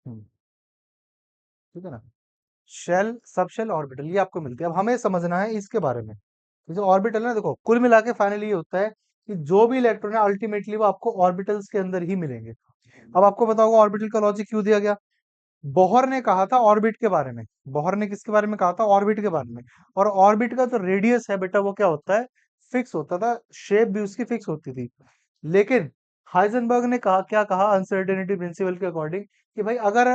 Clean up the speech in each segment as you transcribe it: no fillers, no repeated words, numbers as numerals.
हम्म, ठीक है ना। शेल, सब शेल, ऑर्बिटल, ये आपको मिलती है। अब हमें समझना है इसके बारे में। तो जो ऑर्बिटल है ना, देखो कुल मिला के फाइनली ये होता है कि जो भी इलेक्ट्रॉन है अल्टीमेटली वो आपको ऑर्बिटल्स के अंदर ही मिलेंगे। अब आपको पता होगा ऑर्बिटल का लॉजिक क्यों दिया गया। बोहर ने कहा था ऑर्बिट के बारे में। बोहर ने किसके बारे में कहा था? ऑर्बिट के बारे में। और ऑर्बिट का जो रेडियस है बेटा वो क्या होता है? फिक्स होता था। शेप भी उसकी फिक्स होती थी। लेकिन हाइजेनबर्ग ने कहा, क्या कहा अनसर्टेनिटी प्रिंसिपल के अकॉर्डिंग, कि भाई अगर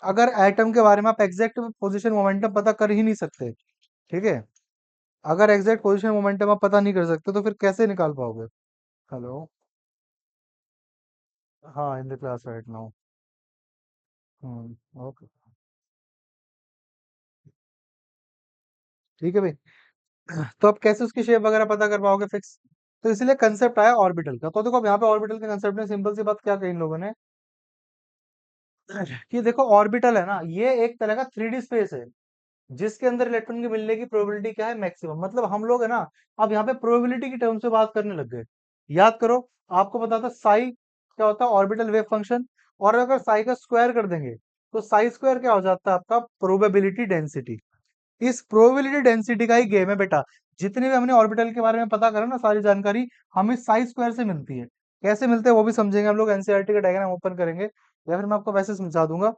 अगर एटम के बारे में आप एग्जैक्ट पोजीशन मोमेंटम पता कर ही नहीं सकते, ठीक है, अगर एग्जैक्ट पोजीशन मोमेंटम आप पता नहीं कर सकते तो फिर कैसे निकाल पाओगे? हेलो। हाँ, in the class right now. Okay. ठीक है भाई। तो आप कैसे उसकी शेप वगैरह पता कर पाओगे फिक्स? तो इसलिए कंसेप्ट आया ऑर्बिटल का। तो देखो अब यहाँ पे ऑर्बिटल के कंसेप्ट में सिंपल सी बात क्या कही इन लोगों ने, कि देखो ऑर्बिटल है ना, ये एक तरह का 3D स्पेस है जिसके अंदर इलेक्ट्रॉन के मिलने की प्रोबेबिलिटी क्या है? मैक्सिमम। मतलब हम लोग है ना, अब यहाँ पे प्रोबेबिलिटी की टर्म से बात करने लग गए। याद करो, आपको पता था साई क्या होता है? Orbital wave function. और अगर साई का स्क्वायर कर देंगे तो साई स्क्वायर क्या हो जाता है? आपका प्रोबेबिलिटी डेंसिटी। इस प्रोबेबिलिटी डेंसिटी का ही गेम है बेटा। जितने भी हमने ऑर्बिटल के बारे में पता करा ना, सारी जानकारी हमें साई स्क्वायर से मिलती है। कैसे मिलते हैं वो भी समझेंगे हम लोग, एनसीईआरटी का डायग्राम ओपन करेंगे या फिर मैं आपको वैसे समझा दूंगा।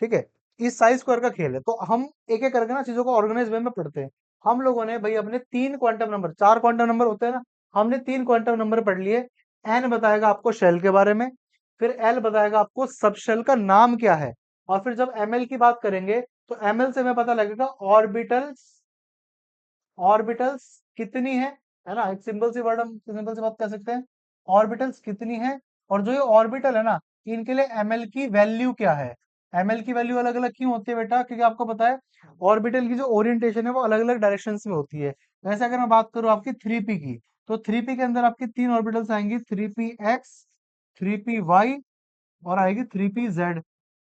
ठीक है। इस साई स्क्वायर का खेल है, तो हम एक एक करके ना चीजों को ऑर्गेनाइज वे में पढ़ते हैं। हम लोगों ने भाई अपने तीन क्वांटम नंबर, चार क्वांटम नंबर होते हैं ना, हमने तीन क्वांटम नंबर पढ़ लिए। एन बताएगा आपको शेल के बारे में, फिर एल बताएगा आपको सब शेल का नाम क्या है, और फिर जब एमएल की बात करेंगे तो एमएल से हमें पता लगेगा ऑर्बिटल्स, ऑर्बिटल्स कितनी है ना। एक सिंपल सी वर्ड, हम सिंपल सी बात कर सकते हैं, ऑर्बिटल्स कितनी है। और जो ये ऑर्बिटल है ना, इनके लिए एमएल की वैल्यू क्या है। एमएल की वैल्यू अलग अलग क्यों होती है बेटा? क्योंकि आपको पता है ऑर्बिटल की जो ओरिएंटेशन है वो अलग अलग डायरेक्शंस में होती है। वैसे अगर मैं बात करूं आपकी 3p की, तो 3p के अंदर आपकी तीन ऑर्बिटल्स आएंगी, 3p x, 3p y, और आएगी 3p z।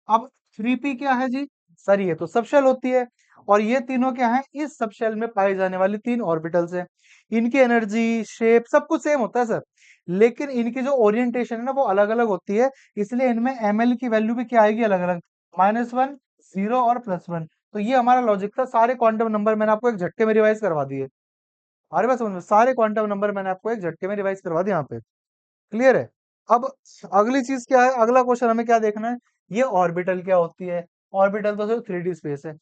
अब 3p क्या है जी? सर ये तो सबशेल होती है। और ये तीनों क्या है? इस सबशेल में पाई जाने वाली तीन ऑर्बिटल्स हैं। इनकी एनर्जी, शेप, सब कुछ सेम होता है सर, लेकिन इनकी जो ओरिएंटेशन है ना वो अलग अलग होती है। इसलिए इनमें एमएल की वैल्यू भी क्या आएगी? अलग अलग, -1, 0 और +1। तो ये हमारा लॉजिक था। सारे क्वांटम नंबर मैंने आपको एक झटके में रिवाइज करवा दिए। अरे बस समझ में, सारे क्वांटम नंबर मैंने आपको एक झटके में रिवाइज करवा दिए यहाँ पे। क्लियर है? अब अगली चीज क्या है, अगला क्वेश्चन हमें क्या देखना है? ये ऑर्बिटल क्या होती है? ऑर्बिटल तो सिर्फ 3D स्पेस है।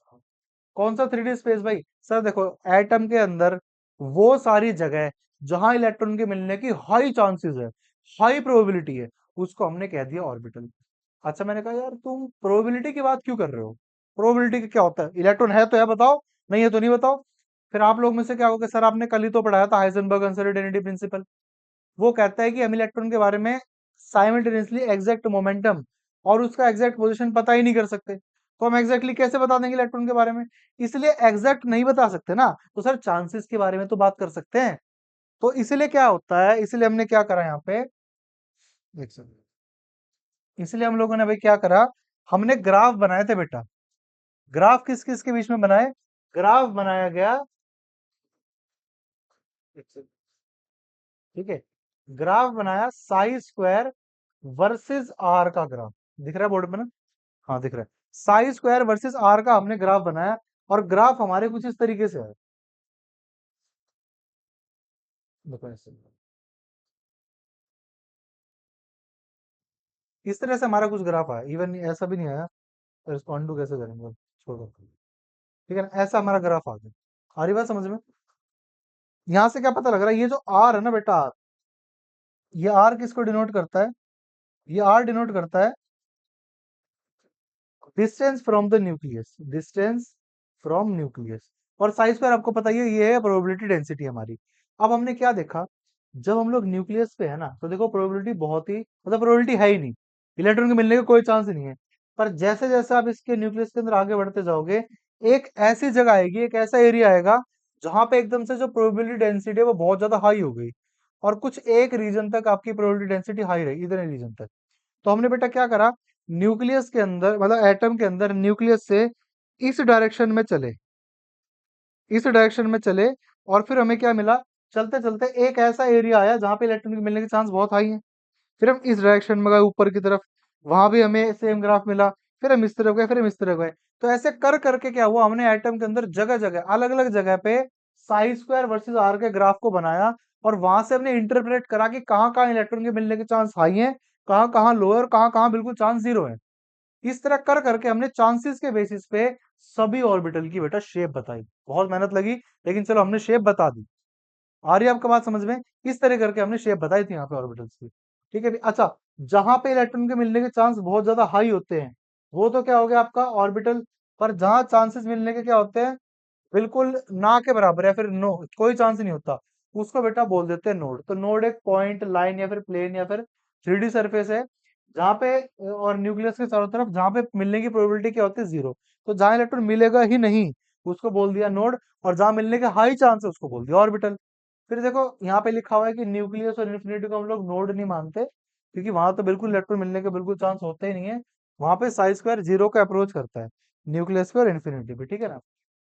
कौन सा 3D स्पेस भाई? सर देखो, एटम के अंदर वो सारी जगह जहां इलेक्ट्रॉन के मिलने की हाई चांसेस है, हाई प्रोबेबिलिटी है, उसको हमने कह दिया ऑर्बिटल। अच्छा, मैंने कहा यार तुम प्रोबेबिलिटी की बात क्यों कर रहे हो? प्रोबेबिलिटी क्या होता है? इलेक्ट्रॉन है तो है बताओ, नहीं है तो नहीं बताओ। फिर आप लोग में से क्या होगा, सर आपने कल ही तो पढ़ाया था हाइजेनबर्ग अनसर्टेनिटी प्रिंसिपल। वो कहता है कि हम इलेक्ट्रॉन के बारे में साइमल्टेनियसली एग्जैक्ट मोमेंटम और उसका एग्जैक्ट पोजीशन पता ही नहीं कर सकते। तो हम एग्जैक्टली कैसे बता देंगे इलेक्ट्रॉन के बारे में? इसलिए एग्जैक्ट नहीं बता सकते ना, तो सर चांसेस के बारे में तो बात कर सकते हैं। तो इसलिए क्या होता है, इसलिए हमने क्या करा यहाँ पे, एक सेकंड, इसलिए हम लोगों ने भाई क्या करा, हमने ग्राफ बनाए थे बेटा। ग्राफ किस किस के बीच में बनाए? ग्राफ बनाया गया, एक सेकंड, ठीक है, ग्राफ बनाया साई स्क्वायर वर्सेस आर का ग्राफ। दिख रहा है बोर्ड पे ना? हाँ दिख रहा है। साई स्क्वायर वर्सेस आर का हमने ग्राफ बनाया, और ग्राफ हमारे कुछ इस तरीके से है। देखो ऐसे, इस तरह से हमारा कुछ ग्राफ आया, इवन ऐसा भी नहीं आया। रिस्पॉन्ड टू कैसे करेंगे, छोड़ो। ठीक है ना, ऐसा हमारा ग्राफ आ गया। आ रही बात समझ में? यहाँ से क्या पता लग रहा है, ये जो आर है ना बेटा, आर, ये आर किसको डिनोट करता है? ये आर डिनोट करता है distance from the nucleus, distance from nucleus. और साइज स्क्वायर आपको पता ही है, ये है प्रोबेबिलिटी डेंसिटी हमारी। अब हमने क्या देखा, जब हम लोग न्यूक्लियस पे है ना, तो देखो प्रोबेबिलिटी बहुत ही, मतलब प्रोबेबिलिटी है ही नहीं, इलेक्ट्रॉन के मिलने का कोई चांस ही नहीं है। पर जैसे जैसे आप इसके न्यूक्लियस के अंदर आगे बढ़ते जाओगे, एक ऐसी जगह आएगी, एक ऐसा एरिया आएगा जहां पे एकदम से जो प्रोबेबिलिटी डेंसिटी है वो बहुत ज्यादा हाई हो गई। और कुछ एक रीजन तक आपकी प्रोबेबिलिटी डेंसिटी हाई रही, इतने रीजन तक। तो हमने बेटा क्या करा, न्यूक्लियस के अंदर, मतलब एटम के अंदर न्यूक्लियस से इस डायरेक्शन में चले, इस डायरेक्शन में चले, और फिर हमें क्या मिला, चलते चलते एक ऐसा एरिया आया जहां पे इलेक्ट्रॉन के मिलने के चांस बहुत हाई है। फिर हम इस डायरेक्शन में गए ऊपर की तरफ, वहां भी हमें सेम ग्राफ मिला। फिर हम इस तरफ गए, फिर हम इस तरफ गए। तो ऐसे कर करके क्या हुआ, हमने एटम के अंदर जगह जगह अलग अलग जगह पे साई स्क्वायर वर्सेस आर के ग्राफ को बनाया, और वहां से हमने इंटरप्रेट करा कि कहाँ कहाँ इलेक्ट्रॉन के मिलने के चांस हाई है, कहाँ कहाँ लो है, और कहाँ कहाँ बिल्कुल चांस जीरो है। इस तरह कर करके हमने चांसेस के बेसिस पे सभी ऑर्बिटल की बेटा शेप बताई। बहुत मेहनत लगी, लेकिन चलो हमने शेप बता दी। आ रही है आपका बात समझ में? इस तरह करके हमने शेप बताई थी यहाँ पे ऑर्बिटल्स की। ठीक है भी। अच्छा, जहां पे इलेक्ट्रॉन के मिलने के चांस बहुत ज्यादा हाई होते हैं, वो तो क्या हो गया आपका ऑर्बिटल। पर जहां चांसेस मिलने के क्या होते हैं, बिल्कुल ना के बराबर है, फिर नो, कोई चांस नहीं होता, उसको बेटा बोल देते हैं नोड। तो नोड एक पॉइंट, लाइन या फिर प्लेन या फिर 3D सरफेस है, जहाँ पे और न्यूक्लियस के चारों तरफ जहाँ पे मिलने की प्रोबेबिलिटी क्या होती है, जीरो। तो जहां इलेक्ट्रॉन मिलेगा ही नहीं, उसको बोल दिया नोड, और जहां मिलने के हाई चांस है उसको बोल दिया ऑर्बिटल। फिर देखो यहाँ पे लिखा हुआ है कि न्यूक्लियस और इन्फिनिटी को हम लोग नोड नहीं मानते, क्योंकि वहां तो बिल्कुल इलेक्ट्रॉन मिलने के बिल्कुल चांस होते ही नहीं है। वहां पे साई स्क्वायर जीरो का अप्रोच करता है, न्यूक्लियस पे और इन्फिनिटी पे, ठीक है ना।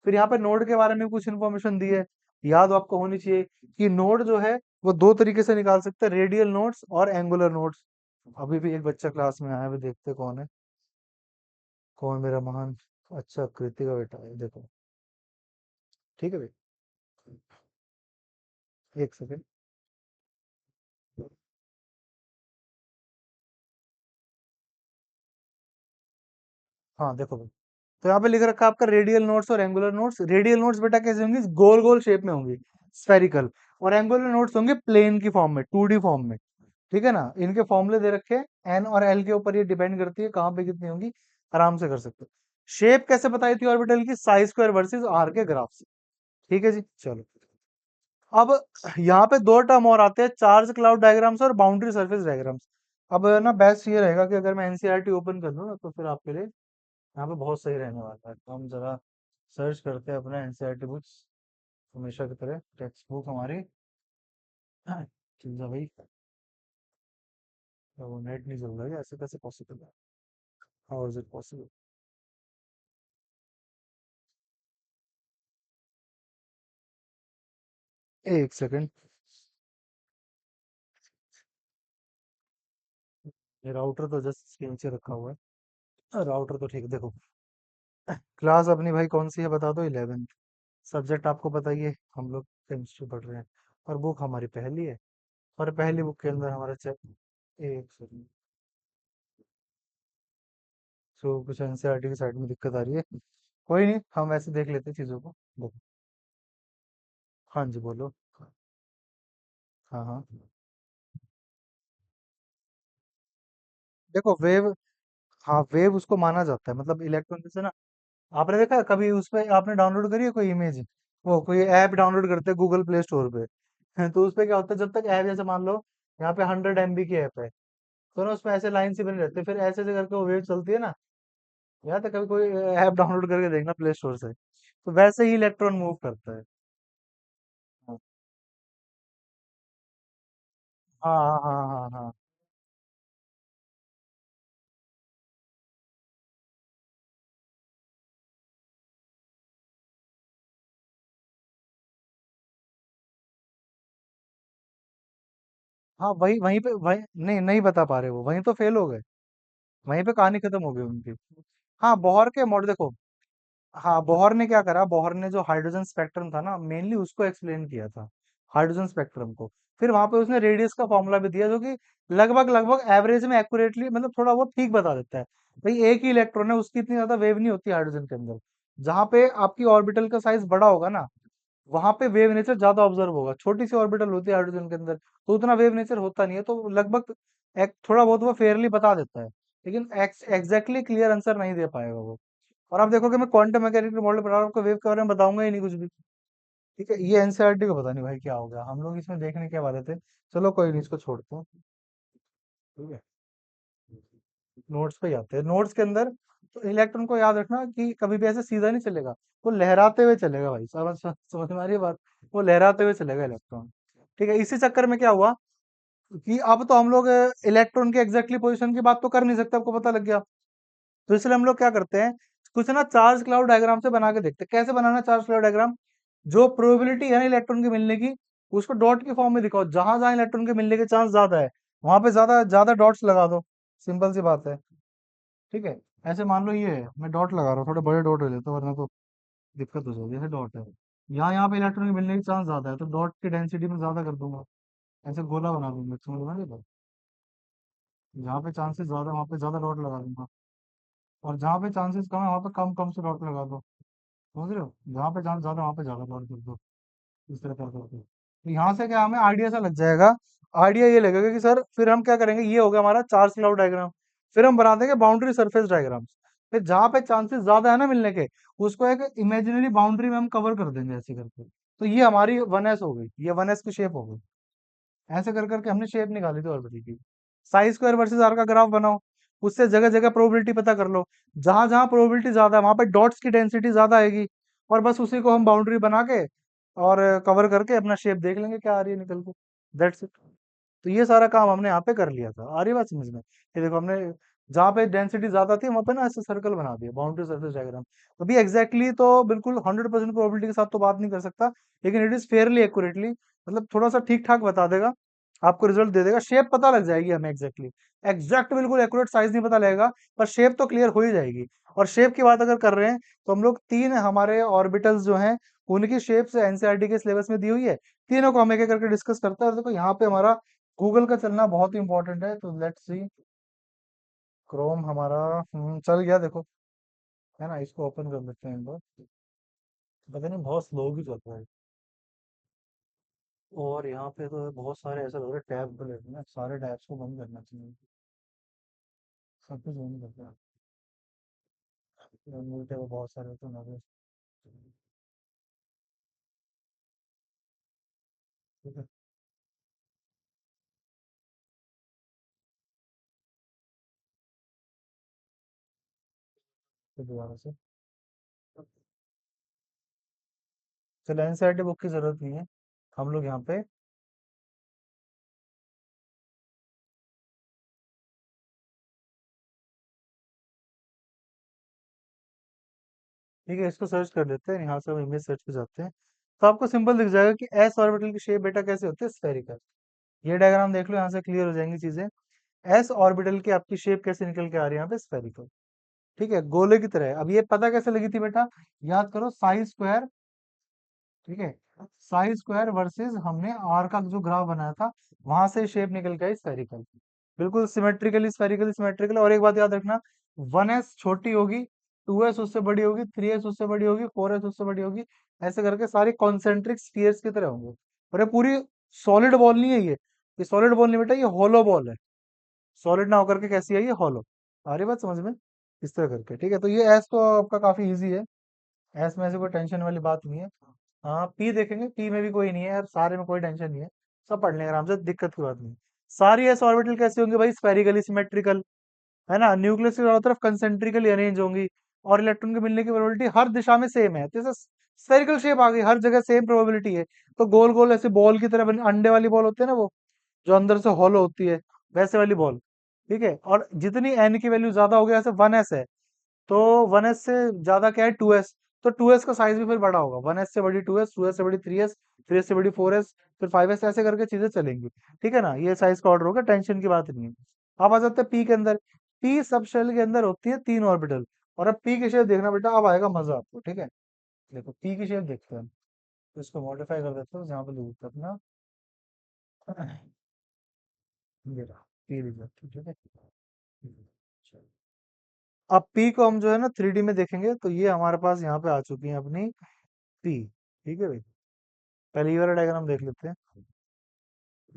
फिर यहाँ पे नोड के बारे में कुछ इन्फॉर्मेशन दी है, याद आपको होनी चाहिए कि नोड जो है वो दो तरीके से निकाल सकते हैं, रेडियल नोड्स और एंगुलर नोड्स। अभी भी एक बच्चा क्लास में आया है, अभी देखते हैं कौन है, कौन मेरा महान। अच्छा, कृति का बेटा है, देखो। ठीक है भाई, एक सेकेंड। हाँ देखो भाई, तो यहाँ पे लिख रखा है आपका रेडियल नोट्स और एंगुलर नोट्स। रेडियल नोट्स बेटा कैसे होंगी, गोल गोल शेप में होंगी, स्फेरिकल। और एंगुलर नोट्स होंगे प्लेन की फॉर्म में, 2D फॉर्म में। ठीक है ना, इनके फॉर्मूले दे रखे हैं, एन और एल के ऊपर ये डिपेंड करती है कहाँ पे कितनी होंगी, आराम से कर सकते हो। शेप कैसे बताई थी ऑर्बिटल की, साई स्क्वायर वर्सेस आर के ग्राफ से। ठीक है जी, चलो। अब यहाँ पे दो टर्म और आते हैं, चार्ज क्लाउड डायग्राम्स और बाउंड्री सरफेस डायग्राम्स। अब ना बेस्ट ये रहेगा कि अगर मैं एनसीईआरटी ओपन कर लूँ ना, तो फिर आपके लिए यहाँ पे बहुत सही रहने वाला है। तो हम जरा सर्च करते हैं अपना एनसीईआरटी बुक्स, हमेशा की तरह टेक्स्ट बुक हमारी। ठीक है भाई, वो नेट नहीं चल रहा है, ऐसे कैसे पॉसिबल है, हाउ इज इट पॉसिबल। एक सेकंड, ये राउटर तो जस्ट इसके नीचे रखा हुआ है। राउटर तो ठीक है, देखो। क्लास अपनी भाई कौन सी है बता दो, 11th। सब्जेक्ट आपको बताइए, हम लोग केमिस्ट्री पढ़ रहे हैं, और बुक हमारी पहली है। और पहली बुक के अंदर हमारा एक सेकंड, सो कुछ एनसीईआरटी की साइड में दिक्कत आ रही है। कोई नहीं, हम ऐसे देख लेते हैं चीजों को। देखो, हाँ जी बोलो। हाँ हाँ, देखो वेव, हाँ वेव उसको माना जाता है, मतलब इलेक्ट्रॉन जैसे ना, आपने देखा है कभी उस पे, आपने डाउनलोड करी है कोई इमेज, वो कोई ऐप डाउनलोड करते हैं गूगल प्ले स्टोर पे। तो उस पे क्या होता है, जब तक ऐप, जैसे मान लो यहाँ पे 100 MB की ऐप है, तो ना उसमें ऐसे लाइन से बने रहते हैं, फिर ऐसे ऐसे करके वो वेव चलती है ना। या तो कभी कोई ऐप डाउनलोड करके देखना प्ले स्टोर से, तो वैसे ही इलेक्ट्रॉन मूव करता है। हाँ हाँ हाँ हाँ हाँ हाँ। हाँ वही, वहीं पे वही नहीं, नहीं बता पा रहे, वो वहीं तो फेल हो गए, वहीं पे कहानी खत्म हो गई उनकी। हाँ बोहर के मॉडल देखो, हाँ बोहर ने क्या करा, बोहर ने जो हाइड्रोजन स्पेक्ट्रम था ना, मेनली उसको एक्सप्लेन किया था, हाइड्रोजन स्पेक्ट्रम को। फिर वहां पे उसने रेडियस का फॉर्मूला भी दिया, जो कि लगभग लगभग एवरेज में एक्यूरेटली, मतलब थोड़ा बहुत ठीक बता देता है। भाई एक ही इलेक्ट्रॉन है, उसकी इतनी ज्यादा वेव नहीं होती हाइड्रोजन के अंदर। जहां पे आपकी ऑर्बिटल का साइज बड़ा होगा ना, वहां पे वेव नेचर ज्यादा ऑब्जर्व होगा। छोटी सी ऑर्बिटल होती है हाइड्रोजन के अंदर, तो उतना वेव नेचर होता नहीं है, तो लगभग एक थोड़ा बहुत वो फेयरली बता देता है, लेकिन एग्जैक्टली क्लियर आंसर नहीं दे पाएगा वो। और आप देखोगे मैं क्वांटम मैकेनिकल मॉडल पढ़ा रहा हूँ, आपको वेव के बारे में बताऊंगा ही नहीं कुछ भी। ठीक है, ये एनसीईआरटी को पता नहीं भाई क्या हो गया, हम लोग इसमें देखने क्या वाले थे। चलो कोई नहीं, इसको छोड़ते हैं। ठीक है, नोट्स पे ही आते हैं। नोट्स के अंदर तो इलेक्ट्रॉन को याद रखना कि कभी भी ऐसे सीधा नहीं चलेगा, वो लहराते हुए चलेगा भाई, समझ में आ रही है बात, वो लहराते हुए चलेगा इलेक्ट्रॉन। ठीक है, इसी चक्कर में क्या हुआ कि अब तो हम लोग इलेक्ट्रॉन की एग्जैक्टली पोजीशन की बात तो कर नहीं सकते, आपको पता लग गया। तो इसलिए हम लोग क्या करते हैं, कुछ ना चार्ज क्लाउड डायग्राम से बना के देखते हैं। कैसे बनाना चार्ज क्लाउड डायग्राम, जो प्रोबेबिलिटी है ना इलेक्ट्रॉन के मिलने की, उसको डॉट के फॉर्म में दिखाओ, जहां जहां इलेक्ट्रॉन के मिलने के चांस ज्यादा है, वहां पे ज्यादा ज्यादा डॉट्स लगा दो। सिंपल सी बात है। ठीक है। ऐसे मान लो ये है, मैं डॉट लगा रहा हूँ, थोड़े बड़े डॉट ले लेता हूँ वरना तो दिक्कत हो जाएगी। जैसे डॉट है, यहाँ पे इलेक्ट्रॉन के मिलने के चांस ज्यादा है, तो डॉट की डेंसिटी में ज्यादा कर दूंगा। ऐसे गोला बना दूंगा, समझ में आ गया? जहाँ पे चांसेस ज्यादा वहाँ पे ज्यादा डॉट लगा दूंगा, और जहाँ पे चांसेस कम है वहाँ पे कम कम से डॉट लगा दो। समझ रहे हो? जहाँ पे चांस ज्यादा वहाँ पे ज्यादा डॉट कर दो। इस तरह कर करके तो यहाँ से क्या हमें आइडिया सा लग जाएगा। आइडिया ये लगेगा कि सर फिर हम क्या करेंगे, ये हो गया हमारा चार्ज क्लाउड डायग्राम। फिर हम बना देंगे बाउंड्री सरफेस डायग्राम्स। फिर जहाँ पे चांसेस ज्यादा है ना मिलने के, उसको एक इमेजिनरी बाउंड्री में हम कवर कर देंगे ऐसे करके। तो ये हमारी वन एस हो गई, ये वन एस की शेप हो गई। ऐसे कर करके हमने शेप निकाली थी ऑर्बिटल की। साई स्क्वायर वर्सेस आर का ग्राफ बनाओ, उससे जगह जगह प्रोबेबिलिटी पता कर लो। जहां जहां प्रोबेबिलिटी ज्यादा है वहां पे डॉट्स की डेंसिटी ज्यादा आएगी, और बस उसी को हम बाउंड्री बना के और कवर करके अपना शेप देख लेंगे क्या आ रही है निकल के। That's it. तो ये सारा काम हमने यहाँ पे कर लिया था। आ रही बात समझ में? ये देखो हमने जहाँ पे डेंसिटी ज्यादा थी वहां पे ना ऐसे सर्कल बना दिया, बाउंड्री सरफेस डायग्राम। अभी एग्जैक्टली तो बिल्कुल 100% प्रोबेबिलिटी के साथ तो बात नहीं कर सकता, लेकिन इट इज फेयरली एक्यूरेटली, मतलब थोड़ा सा ठीक ठाक बता देगा, आपको रिजल्ट दे देगा। शेप पता लग जाएगी हमें एग्जैक्टली, एग्जैक्ट बिल्कुल एक्यूरेट साइज नहीं पता लगेगा, पर शेप तो क्लियर हो ही जाएगी। और शेप की बात अगर कर रहे हैं तो हम लोग तीन हमारे ऑर्बिटल्स जो हैं उनकी शेप्स एनसीईआरटी के सिलेबस में दी हुई है। तीनों को हम एक एक करके डिस्कस करते हैं। और देखो यहाँ पे हमारा गूगल का चलना बहुत ही इंपॉर्टेंट है, तो लेट्स सी। क्रोम हमारा चल गया देखो, है ना? इसको ओपन कर लेते हैं एक बार। पता नहीं बहुत स्लो भी चल रहा है। और यहाँ पे तो बहुत सारे ऐसा लग रहा है टैब खुले हैं ना, सारे टैब्स को बंद करना चाहिए। सब कुछ बंद करते हैं। टैब बहुत सारे होते हैं। ठीक है, तो दोबारा से चलो एनसीईआरटी बुक की जरूरत नहीं है। हम लोग यहाँ पे ठीक है, इसको सर्च कर लेते हैं, यहाँ से हम इमेज सर्च पे जाते हैं। तो आपको सिंपल दिख जाएगा कि एस ऑर्बिटल की शेप बेटा कैसे होती है, स्फेरिकल। ये डायग्राम देख लो, यहाँ से क्लियर हो जाएंगी चीजें। एस ऑर्बिटल की आपकी शेप कैसे निकल के आ रही है यहाँ पे, स्फेरिकल। ठीक है, गोले की तरह है। अब ये पता कैसे लगी थी बेटा? याद करो, साई स्क्वायर। ठीक है, साई स्क्वायर वर्सेस हमने आर का जो ग्राफ बनाया था, वहां से शेप निकल के आई स्फेरिकल। बिल्कुल सिमेट्रिकली स्फेरिकल सिमेट्रिकल। और एक बात याद रखना, वन एस छोटी होगी, टू एस उससे बड़ी होगी, थ्री एस उससे बड़ी होगी, फोर एस उससे बड़ी होगी। ऐसे करके सारी कॉन्सेंट्रिक स्फीयर्स की तरह होंगे। और ये पूरी सॉलिड बॉल नहीं है ये सॉलिड बॉल नहीं बेटा, ये होलो बॉल है। सॉलिड ना होकर के कैसी है, ये हॉलो। आ रही बात समझ में? इस तरह करके। ठीक है, तो ये एस तो आपका काफी इजी है। एस में ऐसे कोई टेंशन वाली बात नहीं है। हाँ, पी देखेंगे, पी में भी कोई नहीं है यार, सारे में कोई टेंशन नहीं है। सब पढ़ लेंगे आराम से, दिक्कत की बात नहीं। सारी एस ऑर्बिटल कैसी होंगी भाई, स्फेरिकली सिमेट्रिकल, है ना? न्यूक्लियस के चारों तरफ कंसेंट्रिकली अरेंज होंगी, और इलेक्ट्रॉन के मिलने की प्रोबेबिलिटी हर दिशा में सेम है। जैसे स्फेरिकल शेप आ गई, हर जगह सेम प्रोबेबिलिटी है। तो गोल गोल ऐसे बॉल की तरह अंडे वाली बॉल होती है ना वो, जो अंदर से हॉलो होती है, वैसे वाली बॉल। ठीक है, और जितनी एन की वैल्यू ज्यादा होगी, जैसे वन एस है, तो वन एस से ज्यादा क्या है, टू एस। तो टू एस का साइज भी फिर बड़ा होगा, वन एस से बड़ी टू एस, टू एस से बड़ी थ्री एस, थ्री एस से बड़ी फोर एस, फिर फाइव एस, ऐसे करके चीजें चलेंगी। ठीक है ना? ये साइज का ऑर्डर होगा, टेंशन की बात नहीं है। अब आ जाते हैं पी के अंदर। पी सब शेल के अंदर होती है तीन ऑर्बिटल। और अब पी की शेप देखना बेटा, अब आएगा मजा आपको। ठीक है, देखो पी की शेप देखते हैं। तो इसको मॉडिफाई कर देते हैं, जहाँ पे लिखते हैं अपना ये रहा, पी लिख देते हैं, ठीक है। चलो। अब पी को हम जो है ना थ्री डी में देखेंगे, तो ये हमारे पास यहाँ पे आ चुकी है अपनी पी। ठीक है भाई, पहले ये वाला डायग्राम देख लेते हैं।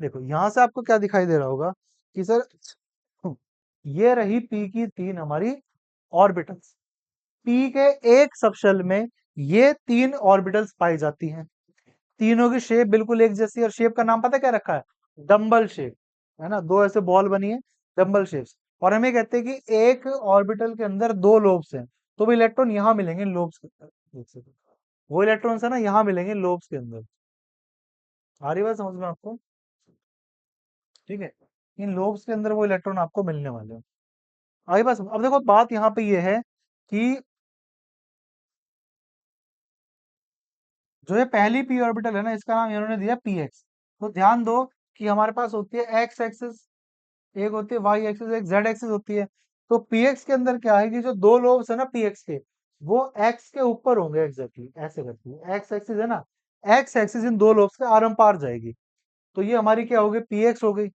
देखो यहाँ से आपको क्या दिखाई दे रहा होगा कि सर ये रही पी की तीन हमारी ऑर्बिटल्स। पी के एक सबशेल में ये तीन ऑर्बिटल्स पाई जाती हैं। तीनों की शेप बिल्कुल एक जैसी है, और शेप का नाम पता है क्या रखा है? Dumbbell shape. है ना? दो ऐसे बॉल बनी है, डंबल शेप्स। और हमें कहते हैं कि एक ऑर्बिटल के अंदर दो लोब्स हैं, तो वो इलेक्ट्रॉन यहाँ मिलेंगे लोब्स के अंदर। एक सेकंड। वो इलेक्ट्रॉन्स है ना, यहाँ मिलेंगे लोब्स के अंदर। आ रही बात समझ में आपको? ठीक है, इन लोब्स के अंदर वो इलेक्ट्रॉन आपको मिलने वाले हैं। आगे बस, अब देखो बात यहाँ पे ये है कि जो ये पहली पी ऑर्बिटल है ना, इसका नाम इन्होंने दिया पी एक्स। तो ध्यान दो कि हमारे पास होती है एक्स एक्सिस, एक होती है वाई एक्सिस, एक जेड एक्सिस होती है। तो पीएक्स के अंदर क्या है कि जो दो लोब्स है ना पीएक्स के, वो एक्स के ऊपर होंगे एग्जैक्टली ऐसे करके, एक्स एक्सिस है ना, एक्स एक्सिस इन दो लोब्स के आरम पार जाएगी। तो ये हमारी क्या हो गई, पीएक्स हो गई।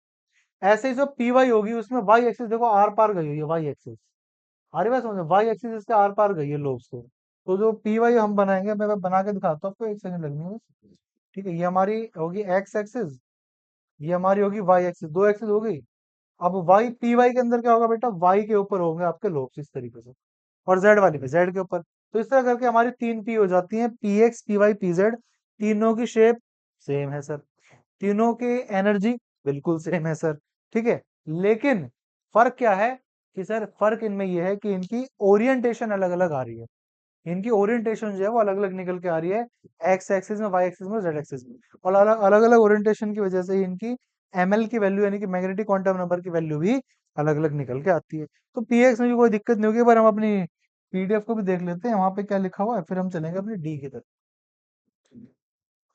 ऐसे ही जो पी वाई होगी उसमें वाई एक्सिस देखो आर पार गई हुई है, वाई एक्सिस। अरे बात समझ, वाई एक्सिस इसके आर पार गई है लोब्स को। तो जो पी वाई हम बनाएंगे, मैं बना के दिखाता हूँ आपको, एक सेकंड लगनी है बस। ठीक है, ये हमारी होगी एक्स एक्सिस, ये हमारी होगी वाई एक्सिस, दो एक्सिस हो गई। अब वाई पी वाई के अंदर क्या होगा बेटा, वाई के ऊपर होंगे आपके लोब्स इस तरीके से, और जेड वाली पे जेड के ऊपर। तो इस तरह करके हमारी तीन पी हो जाती हैं, P X P Y P Z. तीनों की शेप सेम है सर, तीनों की एनर्जी बिल्कुल सेम है सर। ठीक है, लेकिन फर्क क्या है कि सर, फर्क इनमें यह है कि इनकी ओरिएंटेशन अलग अलग आ रही है। इनकी ओरिएंटेशन जो है वो अलग अलग निकल के आ रही है, एक्स एक्सिस में, वाई एक्सिस में, जेड एक्सिस में। और अलग अलग अलग ओरिएंटेशन की वजह से ही इनकी एमएल की वैल्यू यानी कि मैग्नेटिक क्वांटम नंबर की वैल्यू भी अलग अलग निकल के आती है। तो पीएक्स में भी कोई दिक्कत नहीं होगी, पर हम अपनी पीडीएफ को भी देख लेते हैं वहां पे क्या लिखा हुआ है, फिर हम चलेंगे अपनी डी की तरफ।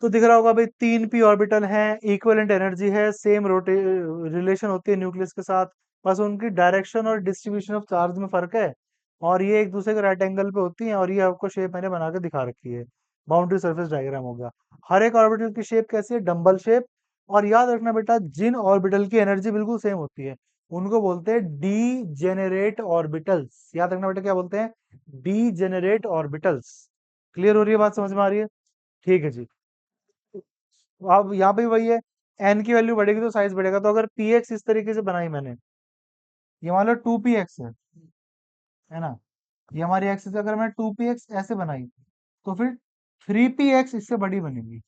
तो दिख रहा होगा भाई, तीन पी ऑर्बिटल हैं, इक्विवेलेंट एनर्जी है, सेम रोटे रिलेशन होती है न्यूक्लियस के साथ। बस उनकी डायरेक्शन और डिस्ट्रीब्यूशन ऑफ चार्ज में फर्क है। और ये एक दूसरे के राइट एंगल पे होती हैं, और ये आपको शेप मैंने बना के दिखा रखी है। बाउंड्री सरफेस डायग्राम हो गया। हर एक ऑर्बिटल की शेप कैसी है, डंबल शेप। और याद रखना बेटा, जिन ऑर्बिटल की एनर्जी बिल्कुल सेम होती है उनको बोलते हैं डी जेनरेट ऑर्बिटल्स। याद रखना बेटा, क्या बोलते हैं, डी जेनरेट ऑर्बिटल्स। क्लियर हो रही है बात, समझ में आ रही है? ठीक है जी। अब यहाँ पे भी वही है, एन की वैल्यू बढ़ेगी तो साइज बढ़ेगा। तो अगर पी एक्स इस तरीके से बनाई मैंने, ये मान लो टू पी एक्स है ना, ये हमारी एक्सिस, अगर मैं टू पी एक्स ऐसे बनाई, तो फिर थ्री पी एक्स इससे बड़ी बनेगी,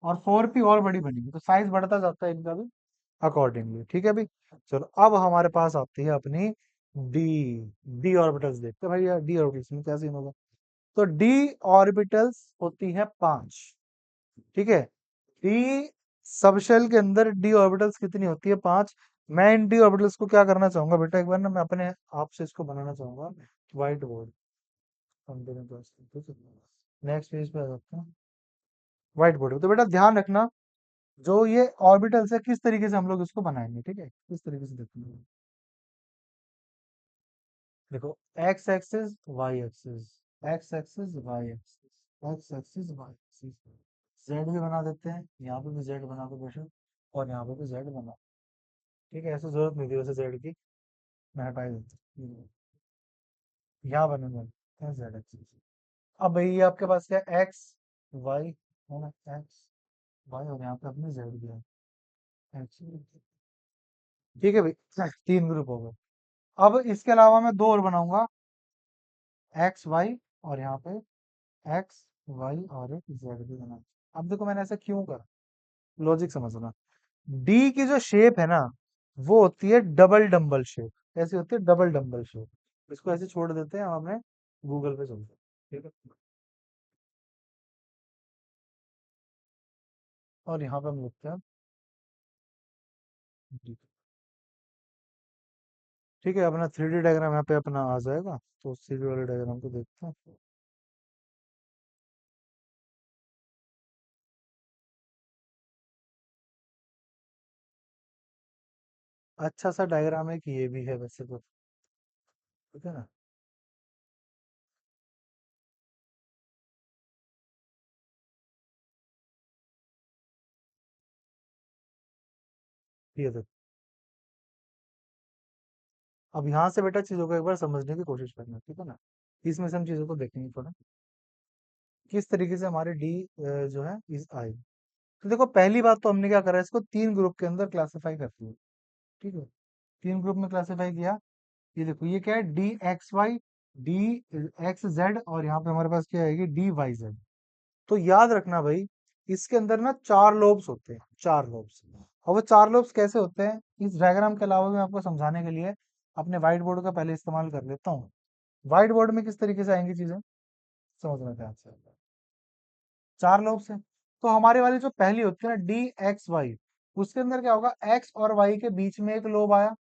और फोर पी और बड़ी बनेगी, तो साइज बढ़ता जाता है इनका भी अकॉर्डिंगली। ठीक है भाई, चलो अब हमारे पास आती है अपनी डी। डी ऑर्बिटल्स देखते हैं भाई, यार डी ऑर्बिटल्स में क्या सीन होगा। तो डी ऑर्बिटल्स होती है पांच। ठीक है, डी सबशेल के अंदर डी ऑर्बिटल्स कितनी होती है, पांच। मैं इन डी ऑर्बिटल्स को क्या करना चाहूंगा बेटा, एक बार ना मैं अपने आप से इसको बनाना चाहूंगा, व्हाइट बोर्ड। नेक्स्ट पेज पे आ जाते हैं, व्हाइट बोर्ड। तो बेटा ध्यान रखना, जो ये ऑर्बिटल्स है किस तरीके से हम लोग इसको बनाएंगे, ठीक है, किस तरीके से देखेंगे। देखो, X axis Y axis, X axis Y axis, X axis Y axis, Z भी बना देते हैं, यहाँ पे भी जेड बना दो बेशक, और यहाँ पे भी जेड बना। ठीक है, ऐसे जरूरत नहीं थी वैसे जेड की, मैं हटा ही देता हूँ। यहाँ बनेगा जेड एक्सिस। अब भाई ये आपके पास क्या, एक्स वाई है ना, एक्स वाई, और यहाँ पे अपने जेड भी है, एक्स। ठीक है भाई, तीन ग्रुप हो गए। अब इसके अलावा मैं दो और बनाऊंगा, एक्स वाई, और यहाँ पे एक्स वाई और एक जेड भी बना। अब देखो मैंने ऐसा क्यों करा, लॉजिक समझना। डी की जो शेप है ना, वो होती है डबल डंबल शेप। कैसी होती है, डबल डंबल शेप। इसको ऐसे छोड़ देते हैं, हमें गूगल पे चलते हैं। ठीक है, और यहाँ पे हम लिखते हैं D। ठीक है, अपना थ्री डी डायग्राम यहाँ पे अपना आ जाएगा, तो थ्री डी वाले डायग्राम को देखते हैं। अच्छा सा डायग्राम है कि ये भी है वैसे तो, ठीक है ना। ये देखो, अब यहाँ से बेटा चीजों को एक बार समझने की कोशिश करना, ठीक है ना। इसमें से हम चीजों को देखेंगे थोड़ा, किस तरीके से हमारे डी जो है इस आई। तो देखो, पहली बात तो हमने क्या करा, इसको तीन ग्रुप के अंदर क्लासिफाई कर दिया। ठीक है, तीन ग्रुप में क्लासिफाई किया। ये देखो, ये क्या है, D X Y, D X Z, और यहाँ पे हमारे पास क्या आएगी, डी वाई जेड। तो याद रखना भाई, इसके अंदर ना चार लोब्स होते हैं, चार लोब्स। और वो चार लोब्स कैसे होते हैं, इस डायग्राम के अलावा मैं आपको समझाने के लिए अपने व्हाइट बोर्ड का पहले इस्तेमाल कर लेता हूँ। व्हाइट बोर्ड में किस तरीके से आएंगी चीजें, समझना ध्यान से। चार लोब्स हैं, तो हमारे वाली जो पहली होती है ना, डी एक्स वाई, उसके अंदर क्या होगा, एक्स और वाई के बीच में एक लोब आया,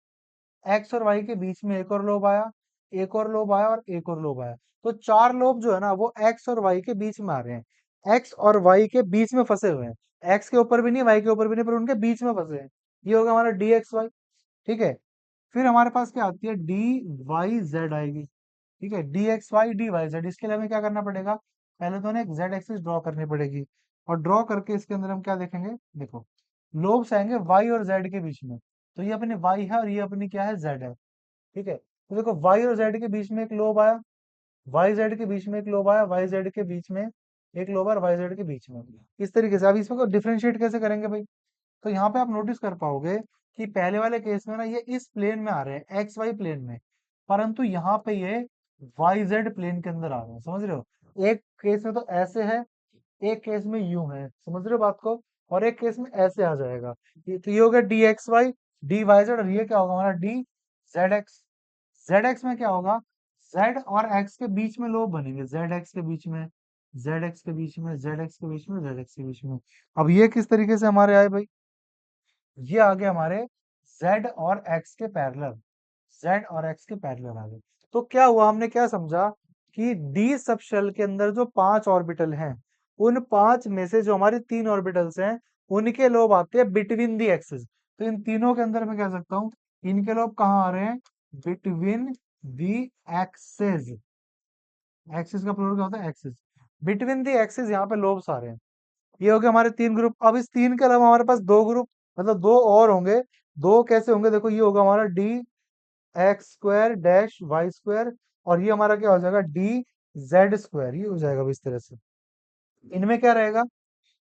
एक्स और वाई के बीच में एक और लोब आया, एक और लोब आया, और एक और लोब आया। तो चार लोब जो है ना, वो एक्स और वाई के बीच में आ रहे हैं, एक्स और वाई के बीच में फंसे हुए हैं, एक्स के ऊपर भी नहीं, वाई के ऊपर भी नहीं, पर उनके बीच में फंसे हैं। ये होगा हमारा डी एक्स वाई। ठीक है, फिर हमारे पास क्या आती है, डी वाई जेड आएगी। ठीक है, D X Y D Y Z, इसके लिए हमें क्या करना पड़ेगा, पहले तो हमें एक जेड एक्सिस ड्रॉ करनी पड़ेगी। और ड्रॉ करके इसके अंदर हम क्या देखेंगे, देखो लोब्स आएंगे वाई और जेड के बीच में। तो ये अपनी वाई है और ये अपनी क्या है, जेड है। ठीक है, तो देखो वाई और जेड के बीच में एक लोब आया, वाई जेड के बीच में एक लोब आया, वाई जेड के बीच में एक लोब और वाई जेड के बीच में। इस तरीके से अब इसमें को डिफरेंशिएट कैसे करेंगे भाई, तो यहाँ पे आप नोटिस कर पाओगे कि पहले वाले केस में ना ये इस प्लेन में आ रहे हैं, एक्स वाई प्लेन में, परंतु यहाँ पे ये वाई जेड प्लेन के अंदर आ रहे हैं, समझ रहे हो। एक केस में तो ऐसे है, एक केस में यूं है, समझ रहे हो बात को, और एक केस में ऐसे आ जाएगा। ये तो ये हो गया D X Y D Y Z, और ये क्या होगा हमारा D Z X. Z X में क्या होगा, जेड और एक्स के बीच में लोग बनेंगे, जेड एक्स के बीच में, जेड एक्स के बीच में, जेड एक्स के बीच में, जेड एक्स के बीच में। अब ये किस तरीके से हमारे आए भाई, ये आ गए हमारे z और x के पैरेलल, z और x के पैरेलल आ गए। तो क्या हुआ, हमने क्या समझा कि डी सब शेल के अंदर जो 5 ऑर्बिटल हैं, उन 5 में से जो हमारी 3 ऑर्बिटल्स हैं, उनके लोब आते हैं बिटवीन दी एक्सिस। तो इन तीनों के अंदर मैं कह सकता हूँ इनके लोब कहाँ आ रहे हैं, बिटवीन दी एक्सिस। एक्सिस का प्लूरल क्या होता है, एक्सिस। बिटवीन दी एक्सिस यहाँ पे लोब्स आ रहे हैं। ये हो गए हमारे 3 ग्रुप। अब इस 3 के अलावा हमारे पास 2 ग्रुप, मतलब 2 और होंगे। 2 कैसे होंगे, देखो ये होगा हमारा D X square dash Y square, और ये हमारा क्या हो जाएगा, डी जेड स्क्वायर, ये हो जाएगा अब इस तरह से। इनमें क्या रहेगा,